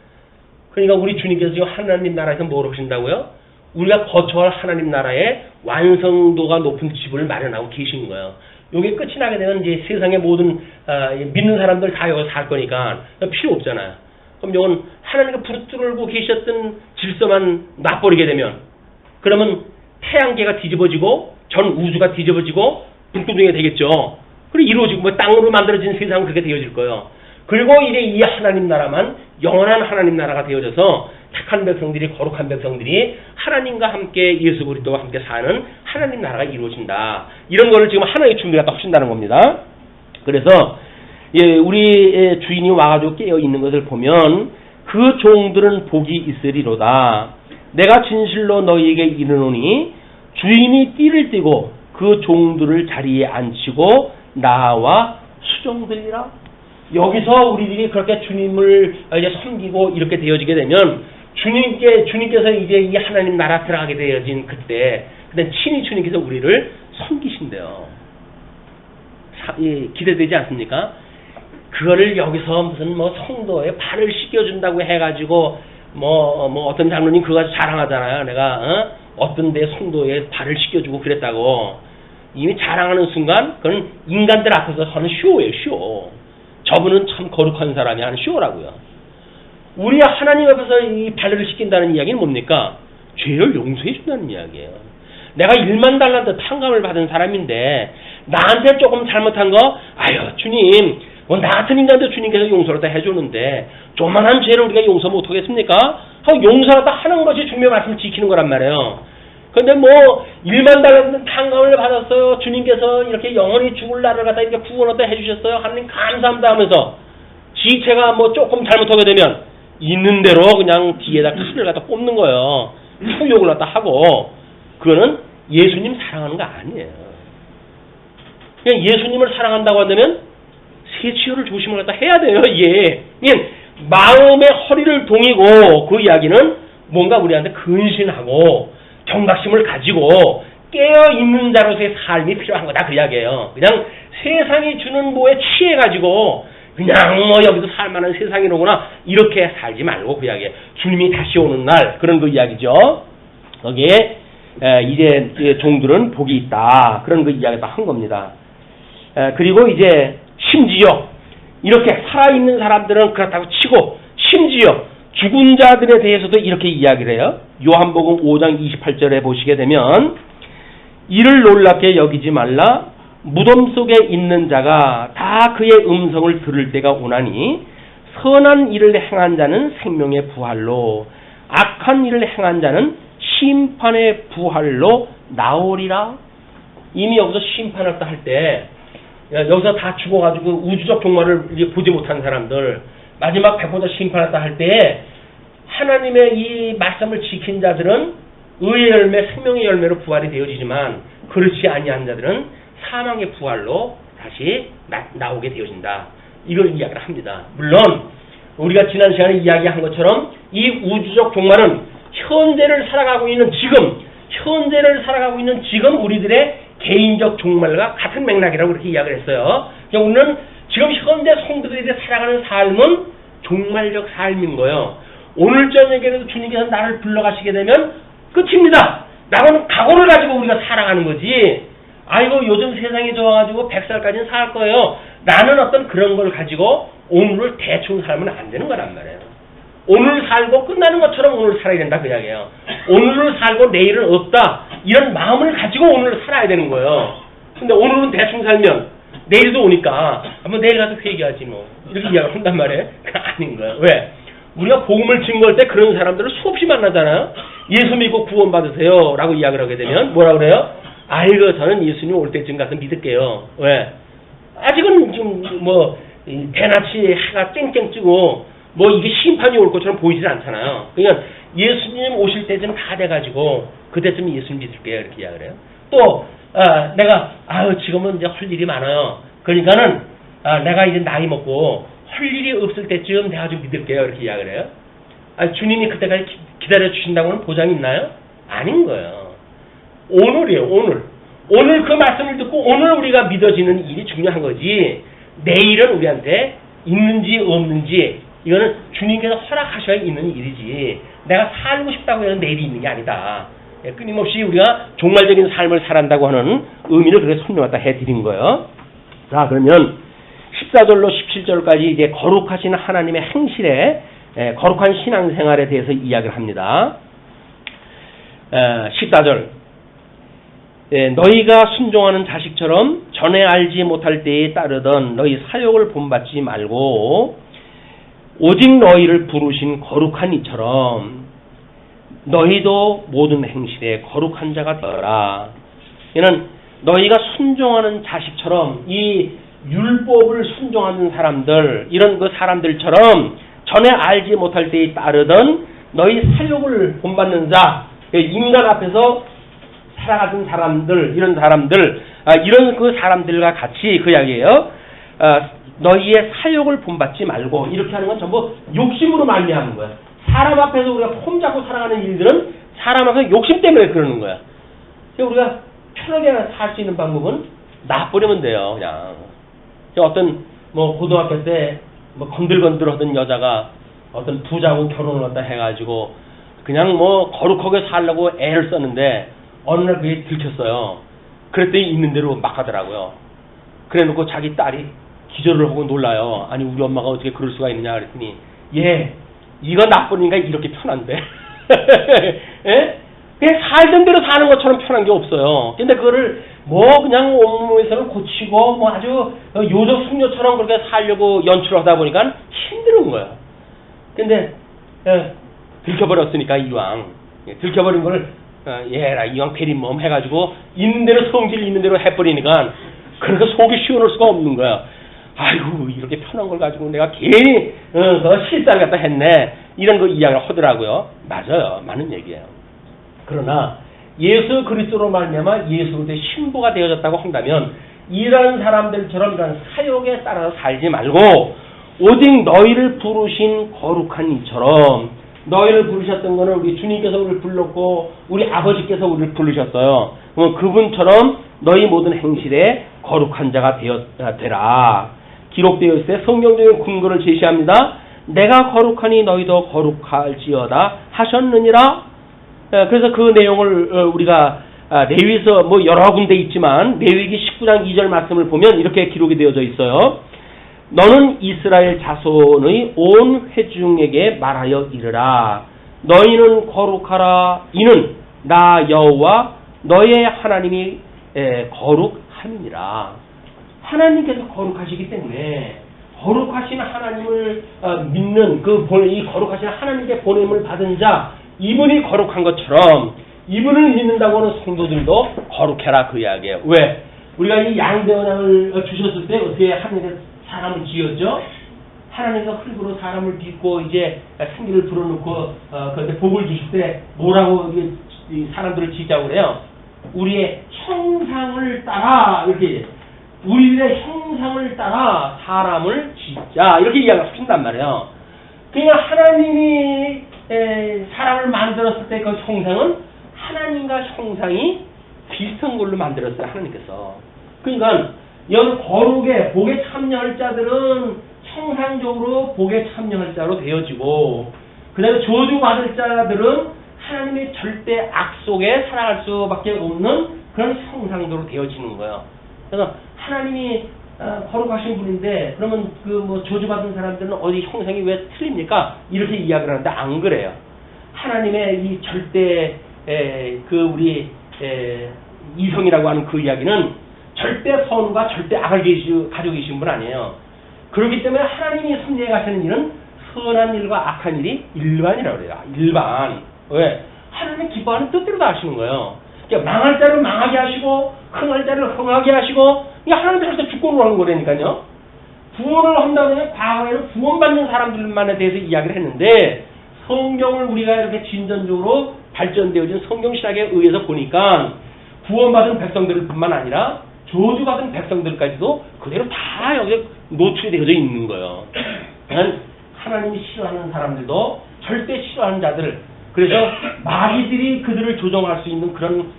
그러니까 우리 주님께서 지금 하나님 나라에서 뭘 하신다고요? 우리가 거처할 하나님 나라의 완성도가 높은 집을 마련하고 계신 거예요. 요게 끝이 나게 되면 이제 세상의 모든 믿는 사람들 다 여기서 살 거니까 필요 없잖아요. 그럼 이건 하나님과 붙들고 계셨던 질서만 놔버리게 되면 그러면 태양계가 뒤집어지고 전 우주가 뒤집어지고 붕뚱뚱이가 되겠죠. 그리고 이루어지고 땅으로 만들어진 세상은 그렇게 되어질 거예요. 그리고 이제 이 하나님 나라만 영원한 하나님 나라가 되어져서 착한 백성들이 거룩한 백성들이 하나님과 함께 예수 그리스도와 함께 사는 하나님 나라가 이루어진다. 이런 거를 지금 하나의 준비가 딱 하신다는 겁니다. 그래서 우리 주인이 와가지고 깨어 있는 것을 보면 그 종들은 복이 있으리로다. 내가 진실로 너희에게 이르노니 주인이 띠를 띠고 그 종들을 자리에 앉히고 나와 수종들이라. 여기서 우리들이 그렇게 주님을 이제 섬기고 이렇게 되어지게 되면 주님께서 이제 이 하나님 나라 들어가게 되어진 그때 친히 주님께서 우리를 섬기신대요. 기대되지 않습니까? 그거를 여기서 무슨 성도에 발을 씻겨준다고 해가지고 어떤 장로님 그거 가지고 자랑하잖아요. 내가 어떤 데 성도에 발을 씻겨주고 그랬다고. 이미 자랑하는 순간 그건 인간들 앞에서 하는 쇼예요, 쇼. 저분은 참 거룩한 사람이 하는 쇼라고요. 우리 하나님 앞에서 이 발레를 시킨다는 이야기는 뭡니까? 죄를 용서해 준다는 이야기예요. 내가 1만 달란트 탕감을 받은 사람인데 나한테 조금 잘못한 거, 아유 주님, 뭐 나 같은 인간도 주님께서 용서를 다 해주는데 조만한 죄를 우리가 용서 못하겠습니까? 하고 용서를 다 하는 것이 주님의 말씀을 지키는 거란 말이에요. 근데 뭐 1만 달란트 탕감을 받았어요. 주님께서 이렇게 영원히 죽을 날을 갖다 이렇게 구원을 해주셨어요. 하나님 감사합니다 하면서 지체가 뭐 조금 잘못하게 되면 있는 대로 그냥 뒤에다 칼을 갖다 꼽는 거예요. 욕을 갖다 하고, 그거는 예수님 사랑하는 거 아니에요. 그냥 예수님을 사랑한다고 한다면 세치요를 조심을 갖다 해야 돼요. 예. 그냥 마음의 허리를 동이고, 그 이야기는 뭔가 우리한테 근신하고 경각심을 가지고 깨어있는 자로서의 삶이 필요한 거다, 그 이야기예요. 그냥 세상이 주는 뭐에 취해가지고 그냥 뭐 여기서 살만한 세상이로구나 이렇게 살지 말고, 그 이야기예요. 주님이 다시 오는 날, 그런 그 이야기죠. 거기에 이제 종들은 복이 있다, 그런 그 이야기를 한 겁니다. 그리고 이제 심지어 이렇게 살아있는 사람들은 그렇다고 치고, 심지어 죽은 자들에 대해서도 이렇게 이야기를 해요. 요한복음 5장 28절에 보시게 되면, 이를 놀랍게 여기지 말라. 무덤 속에 있는 자가 다 그의 음성을 들을 때가 오나니 선한 일을 행한 자는 생명의 부활로, 악한 일을 행한 자는 심판의 부활로 나오리라. 이미 여기서 심판을 할 때, 여기서 다 죽어가지고 우주적 종말을 보지 못한 사람들, 마지막 백보자 심판을 할 때에 하나님의 이 말씀을 지킨 자들은 의의 열매, 생명의 열매로 부활이 되어지지만, 그렇지 아니한 자들은 사망의 부활로 다시 나오게 되어진다. 이걸 이야기를 합니다. 물론 우리가 지난 시간에 이야기한 것처럼 이 우주적 종말은 현재를 살아가고 있는 지금 우리들의 개인적 종말과 같은 맥락이라고 그렇게 이야기를 했어요. 우리는 지금 현재 성도들이 살아가는 삶은 종말적 삶인 거예요. 오늘 저녁에라도 주님께서 나를 불러가시게 되면 끝입니다. 나는 각오를 가지고 우리가 살아가는 거지. 아이고 요즘 세상이 좋아가지고 100살까지는 살 거예요. 나는 어떤 그런 걸 가지고 오늘을 대충 살면 안 되는 거란 말이에요. 오늘 살고 끝나는 것처럼 오늘 살아야 된다, 그 이야기예요. 오늘을 살고 내일은 없다, 이런 마음을 가지고 오늘을 살아야 되는 거예요. 근데 오늘은 대충 살면 내일도 오니까 한번 내일 가서 회개하지 뭐, 이렇게 이야기를 한단 말이에요. 그건 아닌 거예요. 왜? 우리가 복음을 증거할 때 그런 사람들을 수없이 만나잖아요. 예수 믿고 구원 받으세요 라고 이야기를 하게 되면 뭐라 그래요? 아이고 저는 예수님 올 때쯤 가서 믿을게요. 왜? 아직은 좀 뭐 대낮이 해가 쨍쨍 뜨고 뭐 이게 심판이 올 것처럼 보이질 않잖아요. 그러니까 예수님 오실 때쯤 다 돼가지고 그때쯤 예수님 믿을게요, 이렇게 이야기를 해요. 또 내가 지금은 이제 할 일이 많아요. 그러니까는 내가 이제 나이 먹고 할 일이 없을 때쯤 내가 좀 믿을게요, 이렇게 이야기를 해요. 주님이 그때까지 기다려 주신다고는 보장이 있나요? 아닌 거예요. 오늘이에요, 오늘. 오늘 그 말씀을 듣고 오늘 우리가 믿어지는 일이 중요한 거지, 내일은 우리한테 있는지 없는지 이거는 주님께서 허락하셔야 있는 일이지, 내가 살고 싶다고 해서 내일이 있는 게 아니다. 끊임없이 우리가 종말적인 삶을 살아간다고 하는 의미를 그렇게 설명하다 해드린 거예요. 자, 그러면 14절로 17절까지 이제 거룩하신 하나님의 행실에, 거룩한 신앙생활에 대해서 이야기를 합니다. 14절. 너희가 순종하는 자식처럼 전에 알지 못할 때에 따르던 너희 사욕을 본받지 말고 오직 너희를 부르신 거룩한 이처럼 너희도 모든 행실에 거룩한 자가 되어라. 이는 너희가 순종하는 자식처럼, 이 율법을 순종하는 사람들, 이런 그 사람들처럼 전에 알지 못할 때에 따르던 너희 사욕을 본받는 자, 인간 앞에서 살아가던 사람들, 이런 사람들, 이런 그 사람들과 같이 그 이야기예요. 너희의 사욕을 본받지 말고, 이렇게 하는 건 전부 욕심으로 말미암은 거야. 사람 앞에서 우리가 폼 잡고 살아가는 일들은 사람 앞에서 욕심 때문에 그러는 거야. 그래서 우리가 편하게 살 수 있는 방법은 놔버리면 돼요, 그냥. 어떤 뭐 고등학교 때 뭐 건들건들하던 여자가 어떤 부자하고 결혼을 갖다 해가지고 그냥 뭐 거룩하게 살려고 애를 썼는데 어느 날 그게 들켰어요. 그랬더니 있는 대로 막 하더라고요. 그래 놓고 자기 딸이 기절을 하고 놀라요. 아니 우리 엄마가 어떻게 그럴 수가 있느냐 그랬더니 예, 이거 나쁘니까 이렇게 편한데 예? 그냥 살던 대로 사는 것처럼 편한 게 없어요. 근데 그거를 뭐 그냥 온몸에서는 고치고 뭐 아주 요적 숙녀처럼 그렇게 살려고 연출을 하다 보니까 힘든 거예요. 근데 들켜버렸으니까 이왕 들켜버린 걸 얘라 이왕 베린몸 해가지고 있는 대로 성질 있는 대로 해버리니까 그렇게 속이 시원할 수가 없는 거야. 아이고 이렇게 편한 걸 가지고 내가 괜히 실수를 갖다 했네 이런 거 이야기를 하더라고요. 맞아요. 맞는 얘기예요. 그러나 예수 그리스도로 말미암아 예수 그리스도의 신부가 되어졌다고 한다면 이런 사람들처럼 이런 사욕에 따라서 살지 말고 오직 너희를 부르신 거룩한 이처럼 너희를 부르셨던 거는 우리 주님께서 우리를 불렀고 우리 아버지께서 우리를 부르셨어요. 그럼 그분처럼 너희 모든 행실에 거룩한 자가 되라. 기록되어 있을 때 성경적인 근거를 제시합니다. 내가 거룩하니 너희도 거룩할지어다 하셨느니라. 그래서 그 내용을 우리가 레위서 뭐 여러 군데 있지만 레위기 19장 2절 말씀을 보면 이렇게 기록이 되어져 있어요. 너는 이스라엘 자손의 온 회중에게 말하여 이르라. 너희는 거룩하라. 이는 나 여호와 너의 하나님이 거룩함이니라. 하나님께서 거룩하시기 때문에 거룩하신 하나님을 믿는 이 거룩하신 하나님께 보냄을 받은 자 이분이 거룩한 것처럼 이분을 믿는다고 하는 성도들도 거룩해라 그 이야기예요. 왜? 우리가 이 양대원양을 주셨을 때 어떻게 하나님께서 사람을 지었죠? 하나님께서 흙으로 사람을 빚고 이제 생기를 불어넣고 그런데 복을 주실 때 뭐라고 이 사람들을 짓자고 그래요? 우리의 형상을 따라 이렇게 우리의 형상을 따라 사람을 짓자 이렇게 이야기를 하신단 말이에요. 그러니까 하나님이 사람을 만들었을 때 그 형상은 하나님과 형상이 비슷한 걸로 만들었어요. 하나님께서. 그러니까 여기 거룩에 복에 참여할 자들은 형상적으로 복에 참여할 자로 되어지고 그 다음에 저주받을 자들은 하나님의 절대 악 속에 살아갈 수밖에 없는 그런 형상으로 되어지는 거예요. 그래서 하나님이 거룩하신 분인데 그러면 그 뭐 저주받은 사람들은 어디 형상이 왜 틀립니까? 이렇게 이야기를 하는데 안 그래요. 하나님의 이 절대 우리 이성이라고 하는 그 이야기는 절대 선과 절대 악을 가지고 계신 분 아니에요. 그렇기 때문에 하나님이 섭리해 가시는 일은 선한 일과 악한 일이 일반이라고 그래요. 일반. 왜? 하나님이 기뻐하는 뜻대로 다 하시는 거예요. 그러니까 망할 자를 망하게 하시고 흥할 자를 흥하게 하시고 이게 하나님께서 주권으로 하는 거라니까요. 구원을 한다면 과거에는 구원받는 사람들만에 대해서 이야기를 했는데 성경을 우리가 이렇게 진전적으로 발전되어진 성경 신학에 의해서 보니까 구원받은 백성들 뿐만 아니라 저주받은 백성들까지도 그대로 다 여기에 노출이 되어져 있는 거예요. 그러니까 하나님이 싫어하는 사람들도 절대 싫어하는 자들 그래서 마귀들이 그들을 조종할 수 있는 그런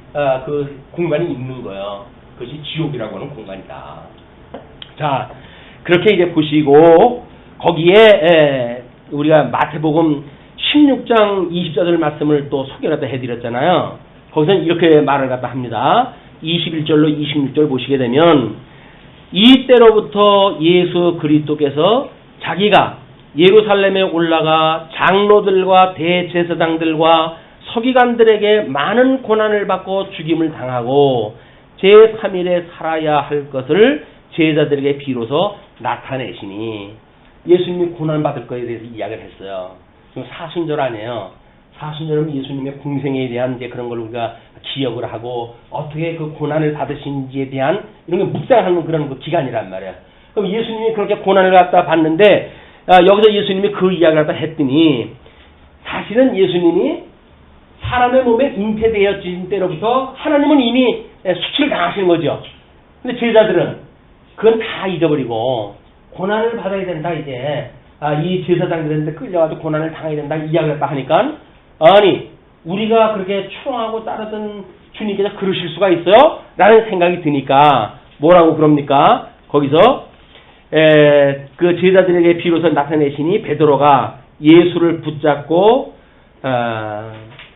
그 공간이 있는 거예요. 그것이 지옥이라고 하는 공간이다. 자, 그렇게 이제 보시고 거기에 우리가 마태복음 16장 24절 말씀을 또 소개를 해드렸잖아요. 거기서는 이렇게 말을 갖다 합니다. 21절로 26절 보시게 되면 이때로부터 예수 그리스도께서 자기가 예루살렘에 올라가 장로들과 대제사장들과 서기관들에게 많은 고난을 받고 죽임을 당하고 제3일에 살아야 할 것을 제자들에게 비로소 나타내시니 예수님이 고난받을 것에 대해서 이야기를 했어요. 지금 사순절 아니에요. 사순절은 예수님의 공생에 대한 이제 그런 걸 우리가 기억을 하고 어떻게 그 고난을 받으신지에 대한 이런 게 묵상하는 그런 그 기간이란 말이에요. 그럼 예수님이 그렇게 고난을 갖다 받는데 여기서 예수님이 그 이야기를 갖다 했더니 사실은 예수님이 사람의 몸에 잉태되어진 때로부터 하나님은 이미 수치를 당하시는 거죠. 근데 제자들은 그건 다 잊어버리고 고난을 받아야 된다 이제 이 제사장들한테 끌려가지고 고난을 당해야 된다 이야기를 딱 하니까 아니 우리가 그렇게 추앙하고 따르던 주님께서 그러실 수가 있어요? 라는 생각이 드니까 뭐라고 그럽니까? 거기서 그 제자들에게 비로소 나타내시니 베드로가 예수를 붙잡고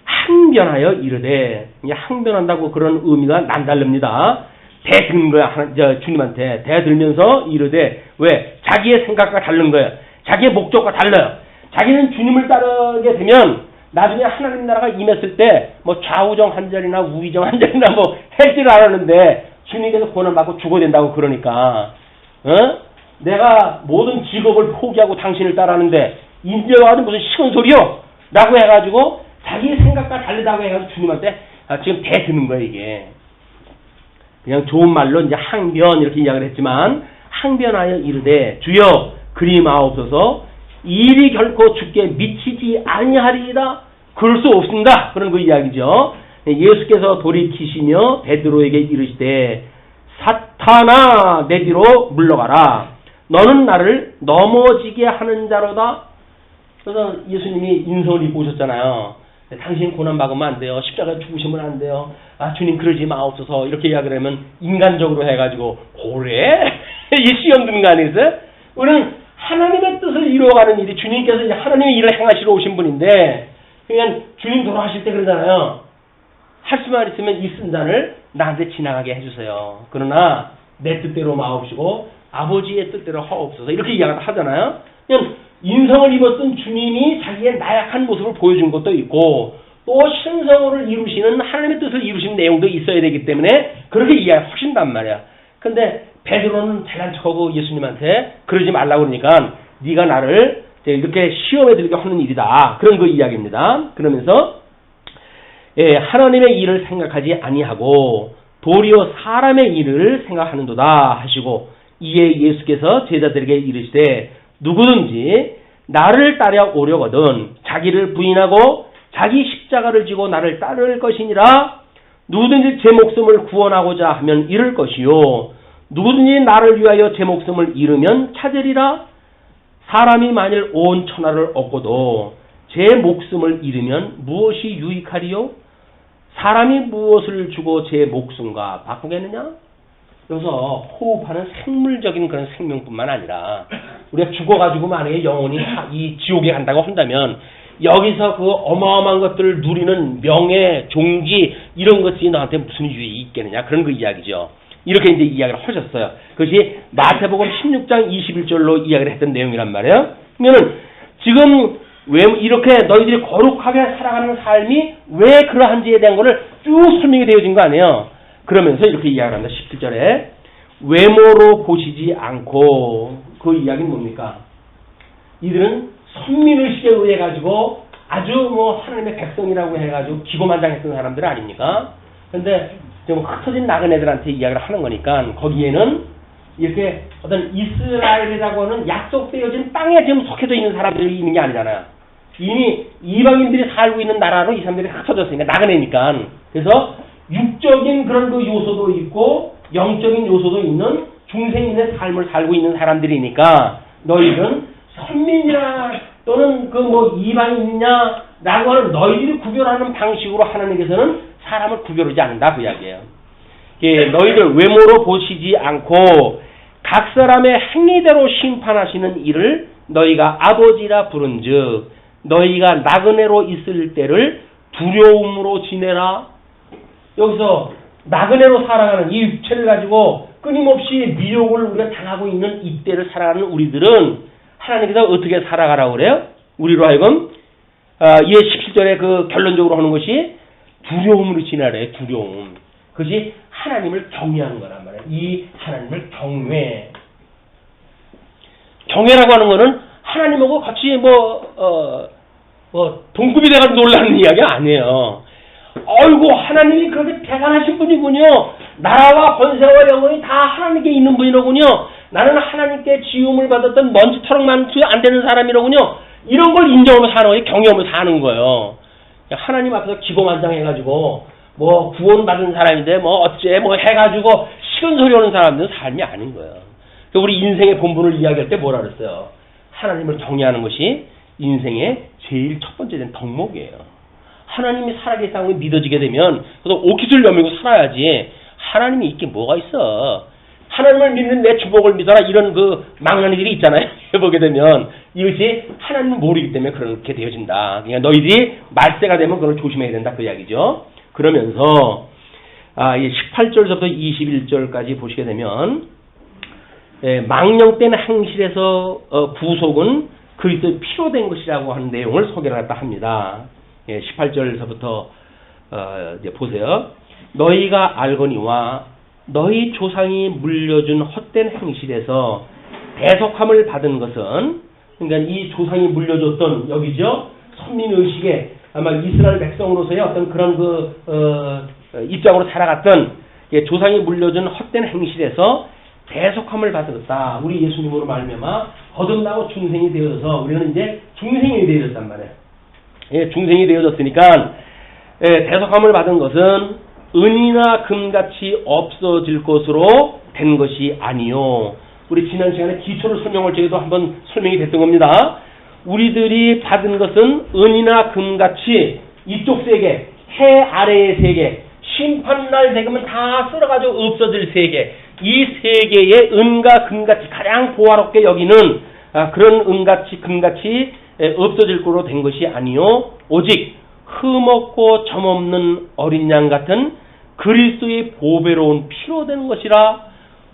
항변하여 이르되 항변한다고 그런 의미가 남다릅니다. 대든 거야. 주님한테 대들면서 이르되 왜? 자기의 생각과 다른 거예요. 자기의 목적과 달라요. 자기는 주님을 따르게 되면 나중에 하나님 나라가 임했을 때 뭐 좌우정 한 자리나 우위정 한 자리나 뭐 할 줄 알았는데 주님께서 고난받고 죽어야 된다고 그러니까 내가 모든 직업을 포기하고 당신을 따르는데 이제 와도 무슨 시큰 소리요? 라고 해가지고 자기 생각과 다르다고 해가지고 주님한테 지금 대드는 거예요 이게. 그냥 좋은 말로 이제 항변 이렇게 이야기를 했지만 항변하여 이르되 주여 그리마옵소서 일이 결코 주께 미치지 아니하리이다. 그럴 수 없습니다. 그런 그 이야기죠. 예수께서 돌이키시며 베드로에게 이르시되 사탄아 내 뒤로 물러가라. 너는 나를 넘어지게 하는 자로다. 그래서 예수님이 인성을 입고 오셨잖아요. 당신 고난받으면 안 돼요. 십자가에 죽으시면 안 돼요. 아 주님 그러지 마옵소서. 이렇게 이야기를 하면 인간적으로 해가지고 그래? 이 시험 드는 거 아니겠어요? 우리는 하나님의 뜻을 이루어가는 일이 주님께서 이제 하나님의 일을 행하시러 오신 분인데 그냥 주님 돌아가실 때 그러잖아요. 할 수만 있으면 이 쓴잔을 나한테 지나가게 해주세요. 그러나 내 뜻대로 마옵시고 아버지의 뜻대로 하옵소서. 이렇게 이야기를 하잖아요. 그냥 인성을 입었던 주님이 자기의 나약한 모습을 보여준 것도 있고 또 신성을 이루시는 하나님의 뜻을 이루시는 내용도 있어야 되기 때문에 그렇게 이야기하신단 말이야. 근데 베드로는 잘난 척하고 예수님한테 그러지 말라고 그러니까 네가 나를 이렇게 시험에 들게 하는 일이다. 그런 그 이야기입니다. 그러면서 하나님의 일을 생각하지 아니하고 도리어 사람의 일을 생각하는도다 하시고 이에 예수께서 제자들에게 이르시되 누구든지 나를 따라 오려거든 자기를 부인하고 자기 십자가를 지고 나를 따를 것이니라. 누구든지 제 목숨을 구원하고자 하면 잃을 것이요 누구든지 나를 위하여 제 목숨을 잃으면 찾으리라. 사람이 만일 온 천하를 얻고도 제 목숨을 잃으면 무엇이 유익하리요? 사람이 무엇을 주고 제 목숨과 바꾸겠느냐? 여기서 호흡하는 생물적인 그런 생명뿐만 아니라 우리가 죽어가지고 만약에 영혼이 이 지옥에 간다고 한다면 여기서 그 어마어마한 것들을 누리는 명예, 종기 이런 것이 너한테 무슨 유익이 있겠느냐? 그런 그 이야기죠. 이렇게 이제 이야기를 하셨어요. 그것이 마태복음 16장 21절로 이야기를 했던 내용이란 말이에요. 그러면은 지금 왜 이렇게 너희들이 거룩하게 살아가는 삶이 왜 그러한지에 대한 거를 쭉 설명이 되어진 거 아니에요. 그러면서 이렇게 이야기를 합니다. 17절에 외모로 보시지 않고 그 이야기는 뭡니까? 이들은 선민의식에 의해 가지고 아주 뭐 하나님의 백성이라고 해가지고 기고만장했던 사람들 아닙니까? 근데 좀 흩어진 나그네들한테 이야기를 하는 거니까 거기에는 이렇게 어떤 이스라엘이라고 하는 약속되어진 땅에 지금 속해져 있는 사람들이 있는 게 아니잖아요. 이미 이방인들이 살고 있는 나라로 이 사람들이 흩어졌으니까 나그네니까. 그래서 육적인 그런 그 요소도 있고 영적인 요소도 있는 중생인의 삶을 살고 있는 사람들이니까 너희들은 선민이나 또는 그 뭐 이방인이냐 라고 하는 너희들이 구별하는 방식으로 하나님께서는 사람을 구별하지 않는다 그 이야기예요. 너희들 외모로 보시지 않고 각 사람의 행위대로 심판하시는 일을 너희가 아버지라 부른즉 너희가 나그네로 있을 때를 두려움으로 지내라. 여기서 나그네로 살아가는 이 육체를 가지고 끊임없이 미혹을 우리가 당하고 있는 이때를 살아가는 우리들은 하나님께서 어떻게 살아가라고 그래요? 우리로 하여금 이 17절에 그 결론적으로 하는 것이 두려움으로 지내래. 두려움. 그것이 하나님을 경외하는 거란 말이에요. 이 하나님을 경외. 경외라고 하는 거는 하나님하고 같이 동급이 돼가지고 놀라는 이야기가 아니에요. 아이고 하나님이 그렇게 대단하신 분이군요. 나라와 권세와 영광이 다 하나님께 있는 분이로군요. 나는 하나님께 지음을 받았던 먼지터럭만 안 되는 사람이로군요. 이런 걸 인정하면서 사는 거예요. 경외하면서 사는 거예요. 하나님 앞에서 기고만장해가지고 뭐 구원받은 사람인데 뭐 어째 뭐 해가지고 시큰소리 하는 사람들은 삶이 아닌 거예요. 우리 인생의 본분을 이야기할 때 뭐라 그랬어요? 하나님을 경외하는 것이 인생의 제일 첫 번째 된 덕목이에요. 하나님이 살아계시다는 걸 믿어지게 되면 그래서 오깃을 여미고 살아야지 하나님이 있게 뭐가 있어. 하나님을 믿는 내 주복을 믿어라 이런 그 망나니들이 있잖아요. 해보게 되면 이것이 하나님을 모르기 때문에 그렇게 되어진다. 그러니까 너희들이 말세가 되면 그걸 조심해야 된다 그 이야기죠. 그러면서 이 18절부터 21절까지 보시게 되면 망령된 행실에서 구속은 그리스도의 피로 된 것이라고 하는 내용을 소개를 갖다 합니다. 18절서부터 이제 보세요. 너희가 알거니와 너희 조상이 물려준 헛된 행실에서 대속함을 받은 것은, 그러니까 이 조상이 물려줬던 여기죠, 선민의식에 아마 이스라엘 백성으로서의 어떤 그런 입장으로 살아갔던 조상이 물려준 헛된 행실에서 대속함을 받았다. 우리 예수님으로 말미암아 거듭나고 중생이 되어서 우리는 이제 중생이 되어졌단 말이에요. 중생이 되어졌으니까 대속함을 받은 것은 은이나 금같이 없어질 것으로 된 것이 아니요. 우리 지난 시간에 기초를 설명할 적에도 한번 설명이 됐던 겁니다. 우리들이 받은 것은 은이나 금같이 이쪽 세계, 해 아래의 세계, 심판날 되면 다 쓸어가지고 없어질 세계, 이 세계의 은과 금같이 가장 보화롭게 여기는 그런 은같이 금같이 없어질 거로 된 것이 아니요, 오직 흠없고 점없는 어린 양 같은 그리스도의 보배로운 피로 된 것이라.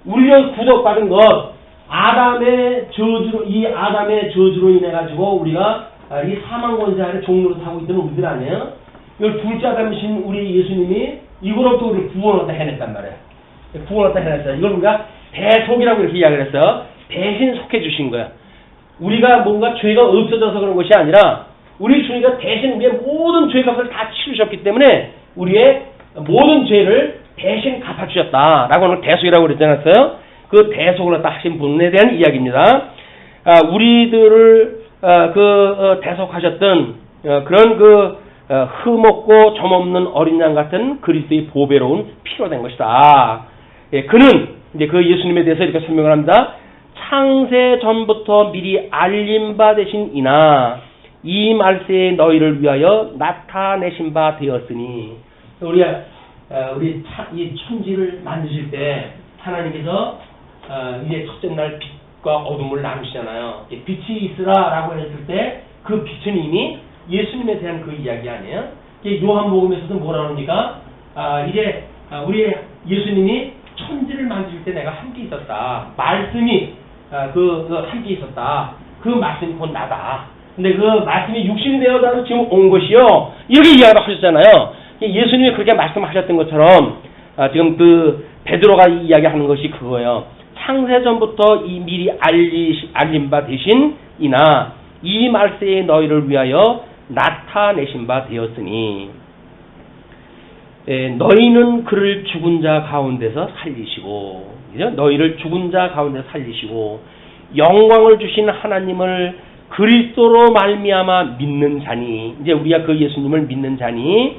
우리는 구속받은 것, 아담의 저주로 인해 가지고 우리가 이 사망 권세 아래 종로로 타고 있던 우리들 아니에요? 이걸 둘째 아담이신 우리 예수님이 이거로부터 우리를 구원하다 해냈단 말이에요. 구원하다 해냈어요. 이걸 우리가 대속이라고 이렇게 이야기를 했어요. 대신 속해 주신 거야. 우리가 뭔가 죄가 없어져서 그런 것이 아니라 우리 주님가 대신 우리의 모든 죄값을 다 치르셨기 때문에 우리의 모든 죄를 대신 갚아주셨다라고 하는 대속이라고 그랬지 않았어요? 그 대속을 갖다 하신 분에 대한 이야기입니다. 우리들을 대속하셨던 그런 흠없고 점없는 어린 양 같은 그리스도의 보배로운 피로 된 것이다. 그는 이제 그 예수님에 대해서 이렇게 설명을 합니다. 창세 전부터 미리 알림 바 되신 이나 이 말세에 너희를 위하여 나타내신 바 되었으니. 우리 이 천지를 만드실 때 하나님께서 이제 첫째 날 빛과 어둠을 나누시잖아요. 빛이 있으라라고 했을 때 그 빛은 이미 예수님에 대한 그 이야기 아니에요? 요한복음에서도 뭐라 그러니까 이제 우리 예수님이 천지를 만드실 때 내가 함께 있었다. 말씀이 함께 있었다. 그 말씀이 곧 나다. 근데 그 말씀이 육신이 되어서 지금 온 것이요. 이렇게 이야기를 하셨잖아요. 예수님이 그렇게 말씀하셨던 것처럼 지금 그 베드로가 이야기하는 것이 그거예요. 창세 전부터 이 미리 알림 바 되신 이나 이 말세에 너희를 위하여 나타내신 바 되었으니 너희는 그를 죽은 자 가운데서 살리시고, 너희를 죽은 자 가운데서 살리시고 영광을 주신 하나님을 그리스도로 말미암아 믿는 자니, 이제 우리가 그 예수님을 믿는 자니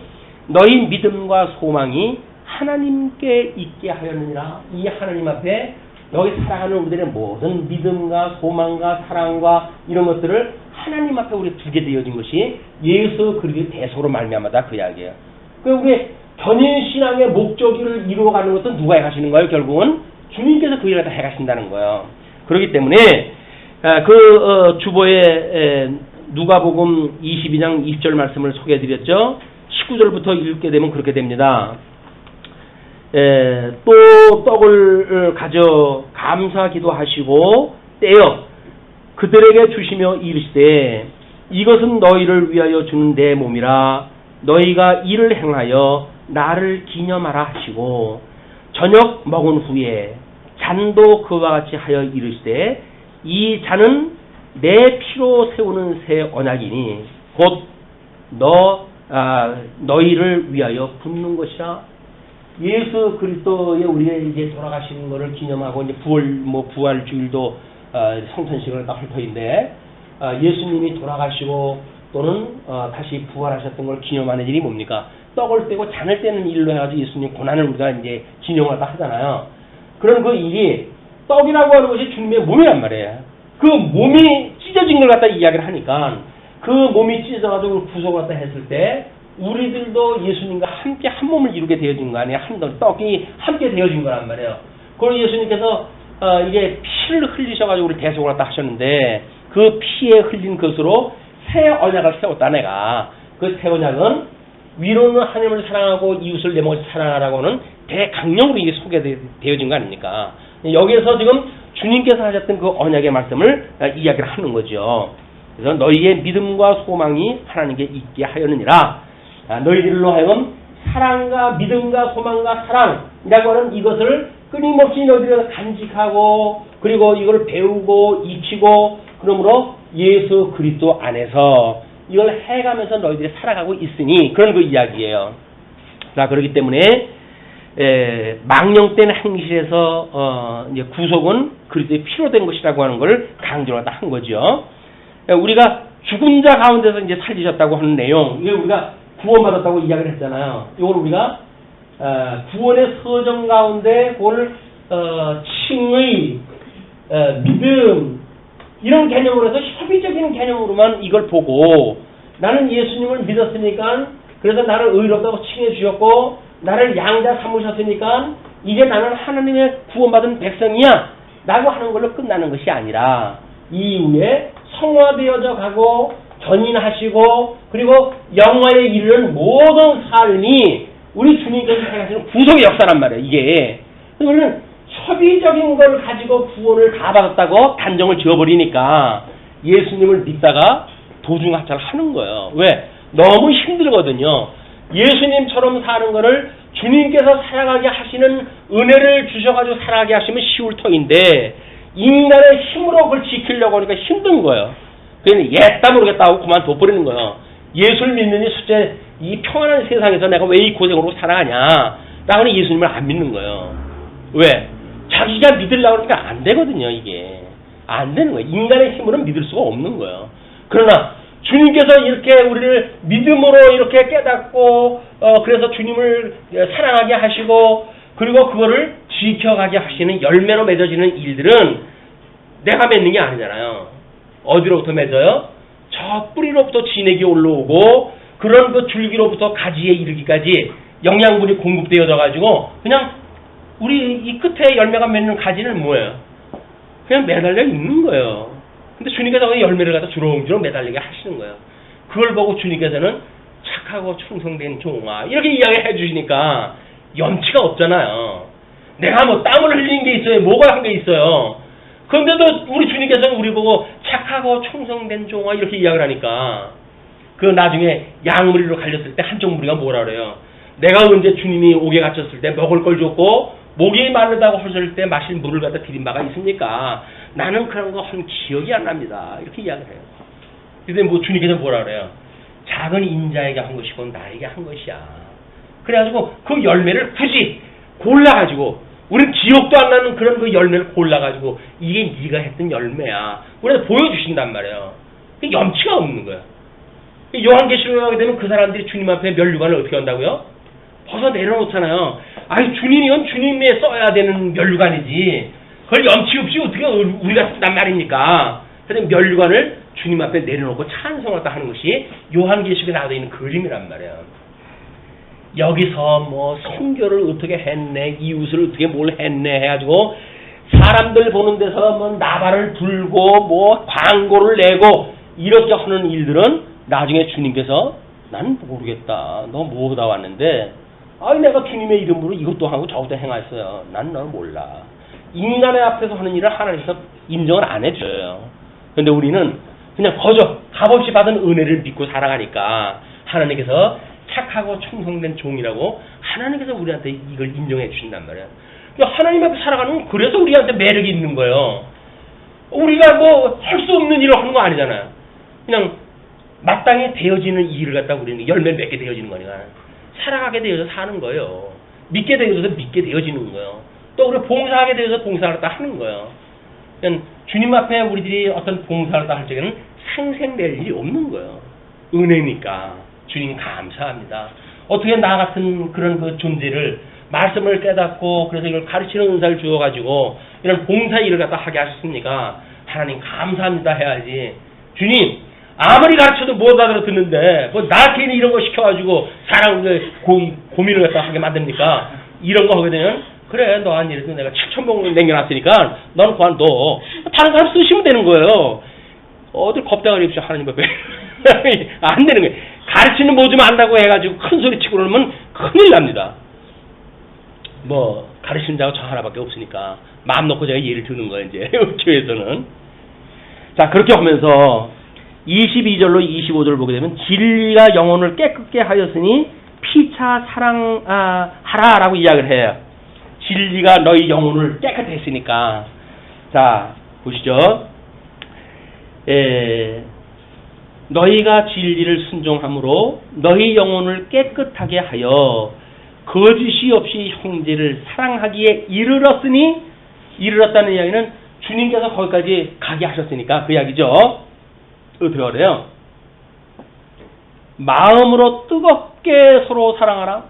너희 믿음과 소망이 하나님께 있게 하였느니라. 이 하나님 앞에 여기 살아가는 우리들의 모든 믿음과 소망과 사랑과 이런 것들을 하나님 앞에 우리 두게 되어진 것이 예수 그리스도의 대속으로 말미암아다, 그 이야기예요. 우리 견인 신앙의 목적을 이루어가는 것은 누가 해가시는 거예요? 결국은 주님께서 그 일을 다 해가신다는 거예요. 그렇기 때문에 주보에 누가복음 22장 20절 말씀을 소개해드렸죠. 19절부터 읽게 되면 그렇게 됩니다. 또 떡을 가져 감사 기도하시고 떼어 그들에게 주시며 이르시되 이것은 너희를 위하여 주는 내 몸이라 너희가 이를 행하여 나를 기념하라 하시고 저녁 먹은 후에 잔도 그와 같이 하여 이르시되 이 잔은 내 피로 세우는 새 언약이니 곧 너희를 위하여 붓는 것이라. 예수 그리스도의 우리의 이제 돌아가시는 것을 기념하고 이제 부활 주일도 성탄식을 딱 할 터인데 예수님이 돌아가시고 또는 다시 부활하셨던 걸 기념하는 일이 뭡니까? 떡을 떼고 잔을 떼는 일로 해가지고 예수님 고난을 우리가 이제 진용하다 하잖아요. 그런 그 일이 떡이라고 하는 것이 주님의 몸이란 말이에요. 그 몸이 찢어진 걸 갖다 이야기를 하니까 그 몸이 찢어져가지고 구속을 갖다 했을 때 우리들도 예수님과 함께 한 몸을 이루게 되어진 거 아니에요? 떡이 함께 되어진 거란 말이에요. 그걸 예수님께서 이게 피를 흘리셔가지고 우리 대속을 갖다 하셨는데 그 피에 흘린 것으로 새 언약을 세웠다 내가. 그 새 언약은 위로는 하나님을 사랑하고 이웃을 내 몸을 사랑하라고 하는 대강령으로 이게 소개되어진 거 아닙니까? 여기에서 지금 주님께서 하셨던 그 언약의 말씀을 이야기를 하는 거죠. 그래서 너희의 믿음과 소망이 하나님께 있게 하였느니라. 너희들로 하여금 사랑과 믿음과 소망과 사랑이라고 하는 이것을 끊임없이 너희들에서 간직하고 그리고 이걸 배우고 익히고 그러므로 예수 그리스도 안에서 이걸 해가면서 너희들이 살아가고 있으니 그런 그 이야기예요. 자, 그렇기 때문에 망령된 행실에서 이제 구속은 그리스도의 피로 된 것이라고 하는 걸 강조를 한 거죠. 우리가 죽은 자 가운데서 이제 살리셨다고 하는 내용, 이걸 우리가 구원받았다고 이야기를 했잖아요. 이걸 우리가 구원의 서정 가운데 그걸 칭의, 믿음 이런 개념으로 해서 협의적인 개념으로만 이걸 보고 나는 예수님을 믿었으니까 그래서 나를 의롭다고 칭해 주셨고 나를 양자 삼으셨으니까 이제 나는 하나님의 구원받은 백성이야 라고 하는 걸로 끝나는 것이 아니라 이후에 성화되어져 가고 견인하시고 그리고 영화에 이르는 모든 삶이 우리 주님께서 행하시는 구속의 역사란 말이에요. 이게 그러면 협의적인 걸 가지고 구원을 다 받았다고 단정을 지어버리니까 예수님을 믿다가 도중하차를 하는 거예요. 왜? 너무 힘들거든요. 예수님처럼 사는 거를 주님께서 살아가게 하시는 은혜를 주셔가지고 살아가게 하시면 쉬울 터인데 인간의 힘으로 그걸 지키려고 하니까 힘든 거예요. 그러니 옛다 모르겠다 하고 그만둬버리는 거예요. 예수를 믿느니 실제 이 평안한 세상에서 내가 왜 이 고생으로 살아가냐 라고 하니 예수님을 안 믿는 거예요. 왜? 자기가 믿으려고 하니까 안 되거든요. 이게 안 되는 거예요. 인간의 힘으로는 믿을 수가 없는 거예요. 그러나 주님께서 이렇게 우리를 믿음으로 이렇게 깨닫고 그래서 주님을 사랑하게 하시고 그리고 그거를 지켜가게 하시는 열매로 맺어지는 일들은 내가 맺는 게 아니잖아요. 어디로부터 맺어요? 저 뿌리로부터 진액이 올라오고 그런 그 줄기로부터 가지에 이르기까지 영양분이 공급되어져 가지고 그냥 우리 이 끝에 열매가 맺는 가지는 뭐예요? 그냥 매달려 있는 거예요. 근데 주님께서 열매를 갖다 주렁주렁 매달리게 하시는 거예요. 그걸 보고 주님께서는 착하고 충성된 종아 이렇게 이야기해 주시니까 염치가 없잖아요. 내가 뭐 땀을 흘린 게 있어요. 뭐가 한 게 있어요. 그런데도 우리 주님께서는 우리 보고 착하고 충성된 종아 이렇게 이야기를 하니까 그 나중에 양무리로 갈렸을 때 한쪽 무리가 뭐라 그래요. 내가 언제 주님이 옥에 갇혔을 때 먹을 걸 줬고 목이 마르다고 하실 때 마실 물을 갖다 드린 바가 있습니까? 나는 그런 거 한 기억이 안 납니다. 이렇게 이야기를 해요. 근데 뭐 주님께서 뭐라 그래요? 작은 인자에게 한 것이고 나에게 한 것이야. 그래가지고 그 열매를 굳이 골라가지고 우리는 기억도 안 나는 그런 그 열매를 골라가지고 이게 네가 했던 열매야. 우리한테 보여주신단 말이에요. 염치가 없는 거예요. 요한계시록에 가게 되면 그 사람들이 주님 앞에 면류관을 어떻게 한다고요? 벗어 내려놓잖아요. 아니 주님이건 주님에 써야 되는 면류관이지. 그걸 염치 없이 어떻게 우리가 쓴단 말입니까? 그래서 면류관을 주님 앞에 내려놓고 찬송하다 하는 것이 요한계시록에 나와 있는 그림이란 말이에요. 여기서 뭐 선교를 어떻게 했네, 이웃을 어떻게 뭘 했네 해가지고 사람들 보는 데서 뭐 나발을 불고 뭐 광고를 내고 이렇게 하는 일들은 나중에 주님께서 난 모르겠다. 너 뭐보다 왔는데 아니 내가 주님의 이름으로 이것도 하고 저것도 행했어요. 난 너 몰라. 인간의 앞에서 하는 일을 하나님께서 인정을 안 해줘요. 그런데 우리는 그냥 거저 값없이 받은 은혜를 믿고 살아가니까 하나님께서 착하고 충성된 종이라고 하나님께서 우리한테 이걸 인정해 주신단 말이에요. 하나님 앞에 살아가는 건 그래서 우리한테 매력이 있는 거예요. 우리가 뭐 할 수 없는 일을 하는 거 아니잖아요. 그냥 마땅히 되어지는 일을 갖다 우리는 열매 맺게 되어지는 거니까 살아가게 되어서 사는 거예요. 믿게 되어서 믿게 되어지는 거예요. 또 우리 봉사하게 되어서 봉사를 다 하는 거예요. 그냥 주님 앞에 우리들이 어떤 봉사를 다 할 적에는 상생될 일이 없는 거예요. 은혜니까 주님 감사합니다. 어떻게 나 같은 그런 그 존재를 말씀을 깨닫고 그래서 이걸 가르치는 은사를 주어가지고 이런 봉사 일을 갖다 하게 하셨습니까? 하나님 감사합니다 해야지. 주님 아무리 가르쳐도 못 알아듣는데 뭐 나한테 이런 거 시켜가지고 사람 고민을 갖다 하게 만듭니까? 이런 거 하게 되면 그래 너 한 일에도 내가 7,000봉 남겨놨으니까 너는 그만둬. 다른 사람 쓰시면 되는 거예요. 어딜 겁대가리 없이 하나님 앞에 안 되는 거예요. 가르치는 뭐 좀 안다고 해가지고 큰 소리 치고 그러면 큰일 납니다. 뭐 가르치는 자가 저 하나밖에 없으니까 마음 놓고 제가 예를 드는 거예요. 이제 교회에서는. 자, 그렇게 하면서 22절로 25절을 보게 되면 진리가 영혼을 깨끗게 하였으니 피차 사랑하라라고 이야기를 해요. 진리가 너희 영혼을 깨끗게 했으니까. 자, 보시죠. 너희가 진리를 순종함으로 너희 영혼을 깨끗하게 하여 거짓이 없이 형제를 사랑하기에 이르렀다는 이야기는 주님께서 거기까지 가게 하셨으니까 그 이야기죠. 어떻게 그래요? 마음으로 뜨겁게 서로 사랑하라.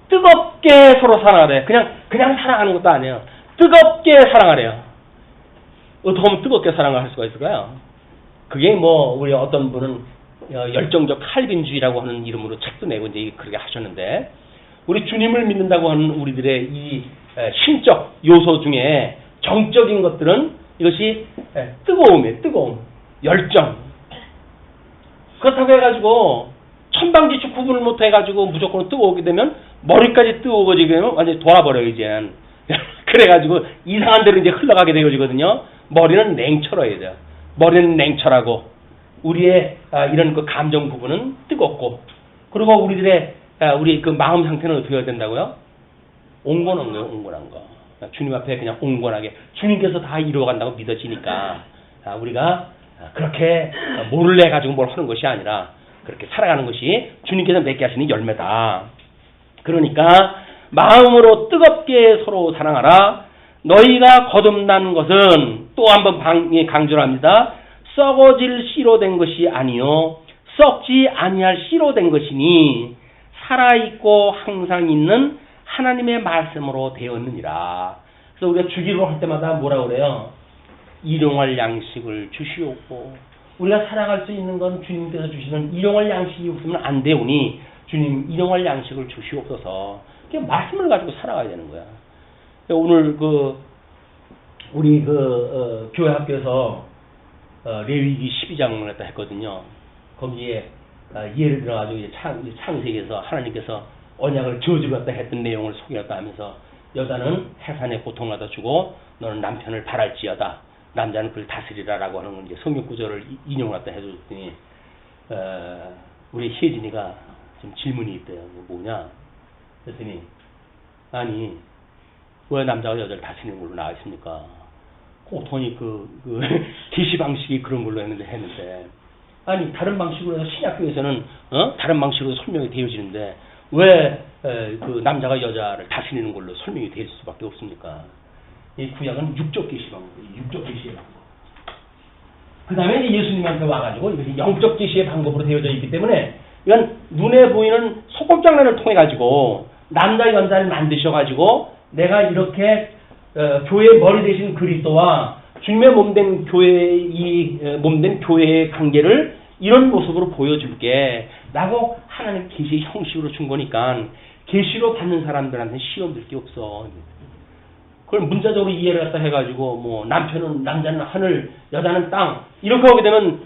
뜨겁게 서로 사랑하래. 그냥 사랑하는 것도 아니에요. 뜨겁게 사랑하래요. 어떻게 하면 뜨겁게 사랑을 할 수가 있을까요? 그게 뭐 우리 어떤 분은 열정적 칼빈주의라고 하는 이름으로 책도 내고 이제 그렇게 하셨는데, 우리 주님을 믿는다고 하는 우리들의 이 신적 요소 중에 정적인 것들은 이것이 뜨거움이에요. 뜨거움, 열정. 그렇다고 해가지고 천방지축 구분을 못 해가지고 무조건 뜨거우게 되면 머리까지 뜨거워지게 되면 완전히 돌아버려요 이제는. 그래가지고 이상한 데로 이제 흘러가게 되어지거든요. 머리는 냉철해야 돼요. 머리는 냉철하고 우리의 이런 그 감정 부분은 뜨겁고, 그리고 우리 그 마음 상태는 어떻게 해야 된다고요? 온건한 거예요. 온건한 거. 주님 앞에 그냥 온건하게 주님께서 다 이루어간다고 믿어지니까 우리가 그렇게 몰래 가지고 뭘 하는 것이 아니라 그렇게 살아가는 것이 주님께서 맺게 하시는 열매다. 그러니까 마음으로 뜨겁게 서로 사랑하라. 너희가 거듭난 것은 또 한번 강조를 합니다. 썩어질 씨로 된 것이 아니요 썩지 아니할 씨로 된 것이니 살아있고 항상 있는 하나님의 말씀으로 되었느니라. 그래서 우리가 주기로 할 때마다 뭐라고 그래요? 일용할 양식을 주시옵고, 우리가 살아갈 수 있는 건 주님께서 주시는 일용할 양식이 없으면 안 되오니 주님 일용할 양식을 주시옵소서. 그냥 말씀을 가지고 살아가야 되는 거야. 오늘 우리 교회 학교에서 레위기 12장을 갖다 했거든요. 거기에 예를 들어가지고 이제 창세기에서 하나님께서 언약을 저주를 갖다 했던 내용을 소개했다 하면서 여자는 해산의 고통을 갖다 주고 너는 남편을 바랄지어다. 남자는 그를 다스리라라고 하는 이제 성경 구절을 인용을 갖다 해줬더니 우리 혜진이가 좀 질문이 있대요. 뭐냐? 그랬더니 아니 왜 남자가 여자를 다스리는 걸로 나와 있습니까? 보통이 계시 방식이 그런 걸로 했는데 아니 다른 방식으로 해서 신약교에서는 다른 방식으로 설명이 되어지는데 왜 그 남자가 여자를 다스리는 걸로 설명이 될 수밖에 없습니까? 이 구약은 육적 계시 방법이에요. 육적 계시의 방법. 그 다음에 예수님한테 와가지고 이것이 영적 계시의 방법으로 되어져 있기 때문에 이건 눈에 보이는 소꿉장난을 통해 가지고 남자 여자를 만드셔가지고 내가 이렇게 교회의 머리 대신 그리스도와 주님의 몸된 몸된 교회의 관계를 이런 모습으로 보여줄게 라고 하나님 계시의 형식으로 준 거니까 계시로 받는 사람들한테는 시험 들 게 없어. 그걸 문자적으로 이해를 갖다 해가지고 뭐 남자는 하늘, 여자는 땅 이렇게 하게 되면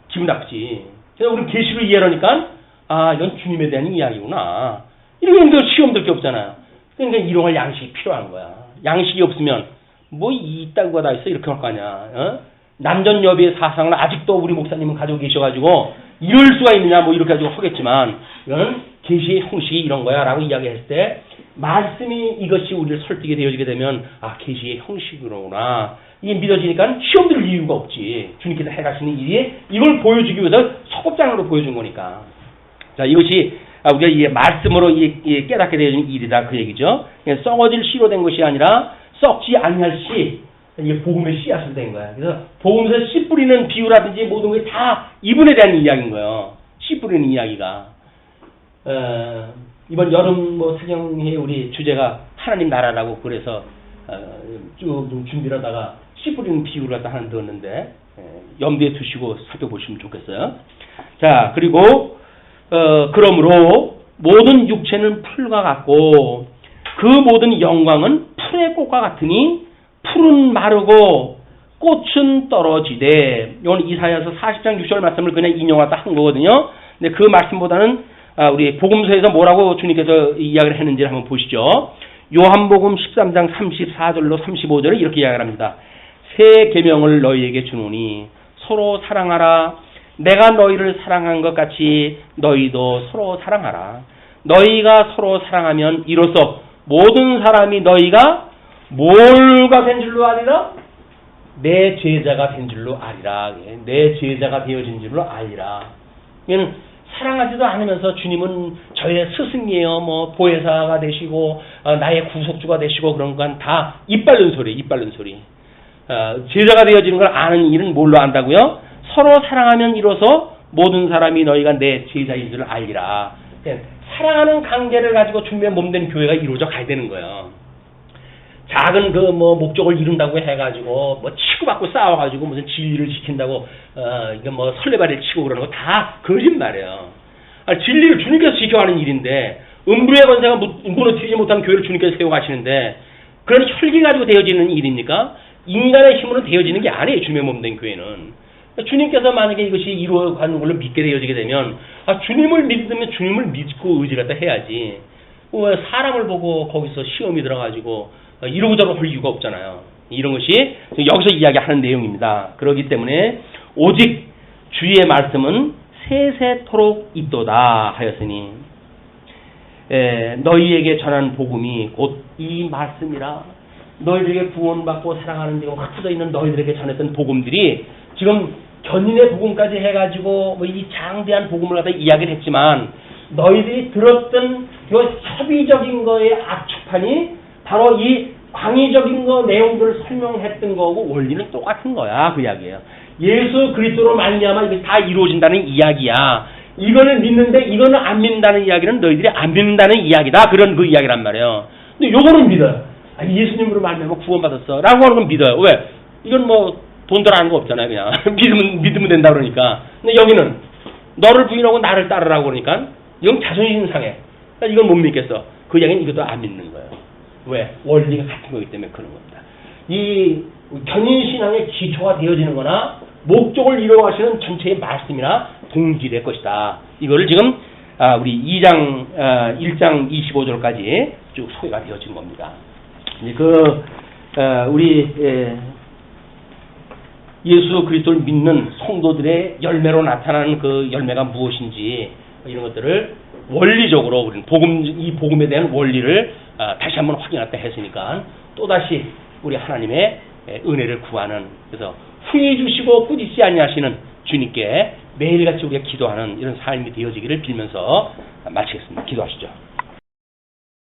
기분 나쁘지. 그래서 우리 계시로 이해를 하니까 이건 주님에 대한 이야기구나. 이렇게 하면 시험 들 게 없잖아요. 그러니까 일용할 양식이 필요한 거야. 양식이 없으면 뭐 이따구가 다 있어 이렇게 할 거 아니야. 남전 여비의 사상을 아직도 우리 목사님은 가지고 계셔가지고 이럴 수가 있느냐 뭐 이렇게 가지고 하겠지만 이거는 계시의 형식이 이런 거야 라고 이야기했을 때 말씀이 이것이 우리를 설득이 되어지게 되면 계시의 형식으로구나 이게 믿어지니까 시험 들 이유가 없지. 주님께서 해가시는 일이 이걸 보여주기 위해서 소꿉장으로 보여준 거니까. 자, 이것이 우리가 이 말씀으로 깨닫게 되어진 일이다 그 얘기죠. 썩어질 씨로 된 것이 아니라 썩지 아니할 씨, 이게 복음의 씨앗으로 된 거야. 그래서 복음에서 씨 뿌리는 비유라든지 모든 게 다 이분에 대한 이야기인 거예요. 씨 뿌리는 이야기가. 이번 여름 사경회 우리 주제가 하나님 나라라고 그래서 쭉 좀 준비를 하다가 씨 뿌리는 비유를 갖다 하나 넣었는데 염두에 두시고 살펴보시면 좋겠어요. 자, 그리고 그러므로 모든 육체는 풀과 같고 그 모든 영광은 풀의 꽃과 같으니 풀은 마르고 꽃은 떨어지되. 이건 이사야서 40장 6절 말씀을 그냥 인용하다 한 거거든요. 근데 그 말씀보다는 우리 복음서에서 뭐라고 주님께서 이야기를 했는지를 한번 보시죠. 요한복음 13장 34절로 35절에 이렇게 이야기합니다. 새 계명을 너희에게 주노니 서로 사랑하라. 내가 너희를 사랑한 것 같이 너희도 서로 사랑하라. 너희가 서로 사랑하면 이로써 모든 사람이 너희가 뭘가 된 줄로 아리라? 내 제자가 된 줄로 아리라. 내 제자가 되어진 줄로 아리라. 이는 사랑하지도 않으면서 주님은 저의 스승이에요. 뭐 보혜사가 되시고 나의 구속주가 되시고 그런 건 다 입 바른 소리. 제자가 되어지는 걸 아는 일은 뭘로 안다고요? 서로 사랑하면 이로써 모든 사람이 너희가 내 제자인 줄 알리라. 사랑하는 관계를 가지고 주님의 몸된 교회가 이루어져 가야 되는 거예요. 작은 그 목적을 이룬다고 해가지고 치고받고 싸워가지고 무슨 진리를 지킨다고 이게 설레발을 치고 그러는 거 다 거짓말이에요. 진리를 주님께서 지켜가는 일인데 음부의 권세가 무너뜨리지 못한 교회를 주님께서 세워가시는데 그런 혈기 가지고 되어지는 일입니까? 인간의 힘으로 되어지는 게 아니에요. 주님의 몸된 교회는. 주님께서 만약에 이것이 이루어가는 걸로 믿게 되어지게 되면 주님을 믿으면 주님을 믿고 의지 갖다 해야지. 사람을 보고 거기서 시험이 들어가지고 이러고저러고 할 이유가 없잖아요. 이런 것이 여기서 이야기하는 내용입니다. 그렇기 때문에 오직 주의 말씀은 세세토록 있도다 하였으니 너희에게 전한 복음이 곧 이 말씀이라. 너희들에게 구원받고 사랑하는 지금 흩어져 있는 너희들에게 전했던 복음들이 지금 견인의 복음까지 해가지고 이 장대한 복음을 갖다 이야기를 했지만 너희들이 들었던 이 협의적인 거의 압축판이 바로 이 광의적인 거 내용들을 설명했던 거고 원리는 똑같은 거야. 그 이야기예요. 예수 그리스도로 말미암아 이게 다 이루어진다는 이야기야. 이거는 믿는데 이거는 안 믿는다는 이야기는 너희들이 안 믿는다는 이야기다. 그런 그 이야기란 말이에요. 근데 요거는 믿어요. 예수님으로 말미암아 구원받았어 라고 하는 건 믿어요. 왜? 이건 돈 들어가는 거 없잖아요. 그냥 믿으면 된다 그러니까. 근데 여기는 너를 부인하고 나를 따르라고 그러니까 이건 자존심 상해. 그러니까 이건 못 믿겠어. 그 이야기는 이것도 안 믿는 거예요. 왜? 원리가 같은 거기 때문에 그런 겁니다. 이 견인신앙의 기초가 되어지는 거나 목적을 이루어가시는 전체의 말씀이나 동질의 것이다. 이거를 지금 우리 1장 25절까지 쭉 소개가 되어진 겁니다. 우리 예수 그리스도를 믿는 성도들의 열매로 나타나는 그 열매가 무엇인지 이런 것들을 원리적으로 우리는 이 복음에 대한 원리를 다시 한번 확인했다 했으니까 또다시 우리 하나님의 은혜를 구하는, 그래서 후회 주시고 꾸짖지 아니하시는 주님께 매일같이 우리가 기도하는 이런 삶이 되어지기를 빌면서 마치겠습니다. 기도하시죠.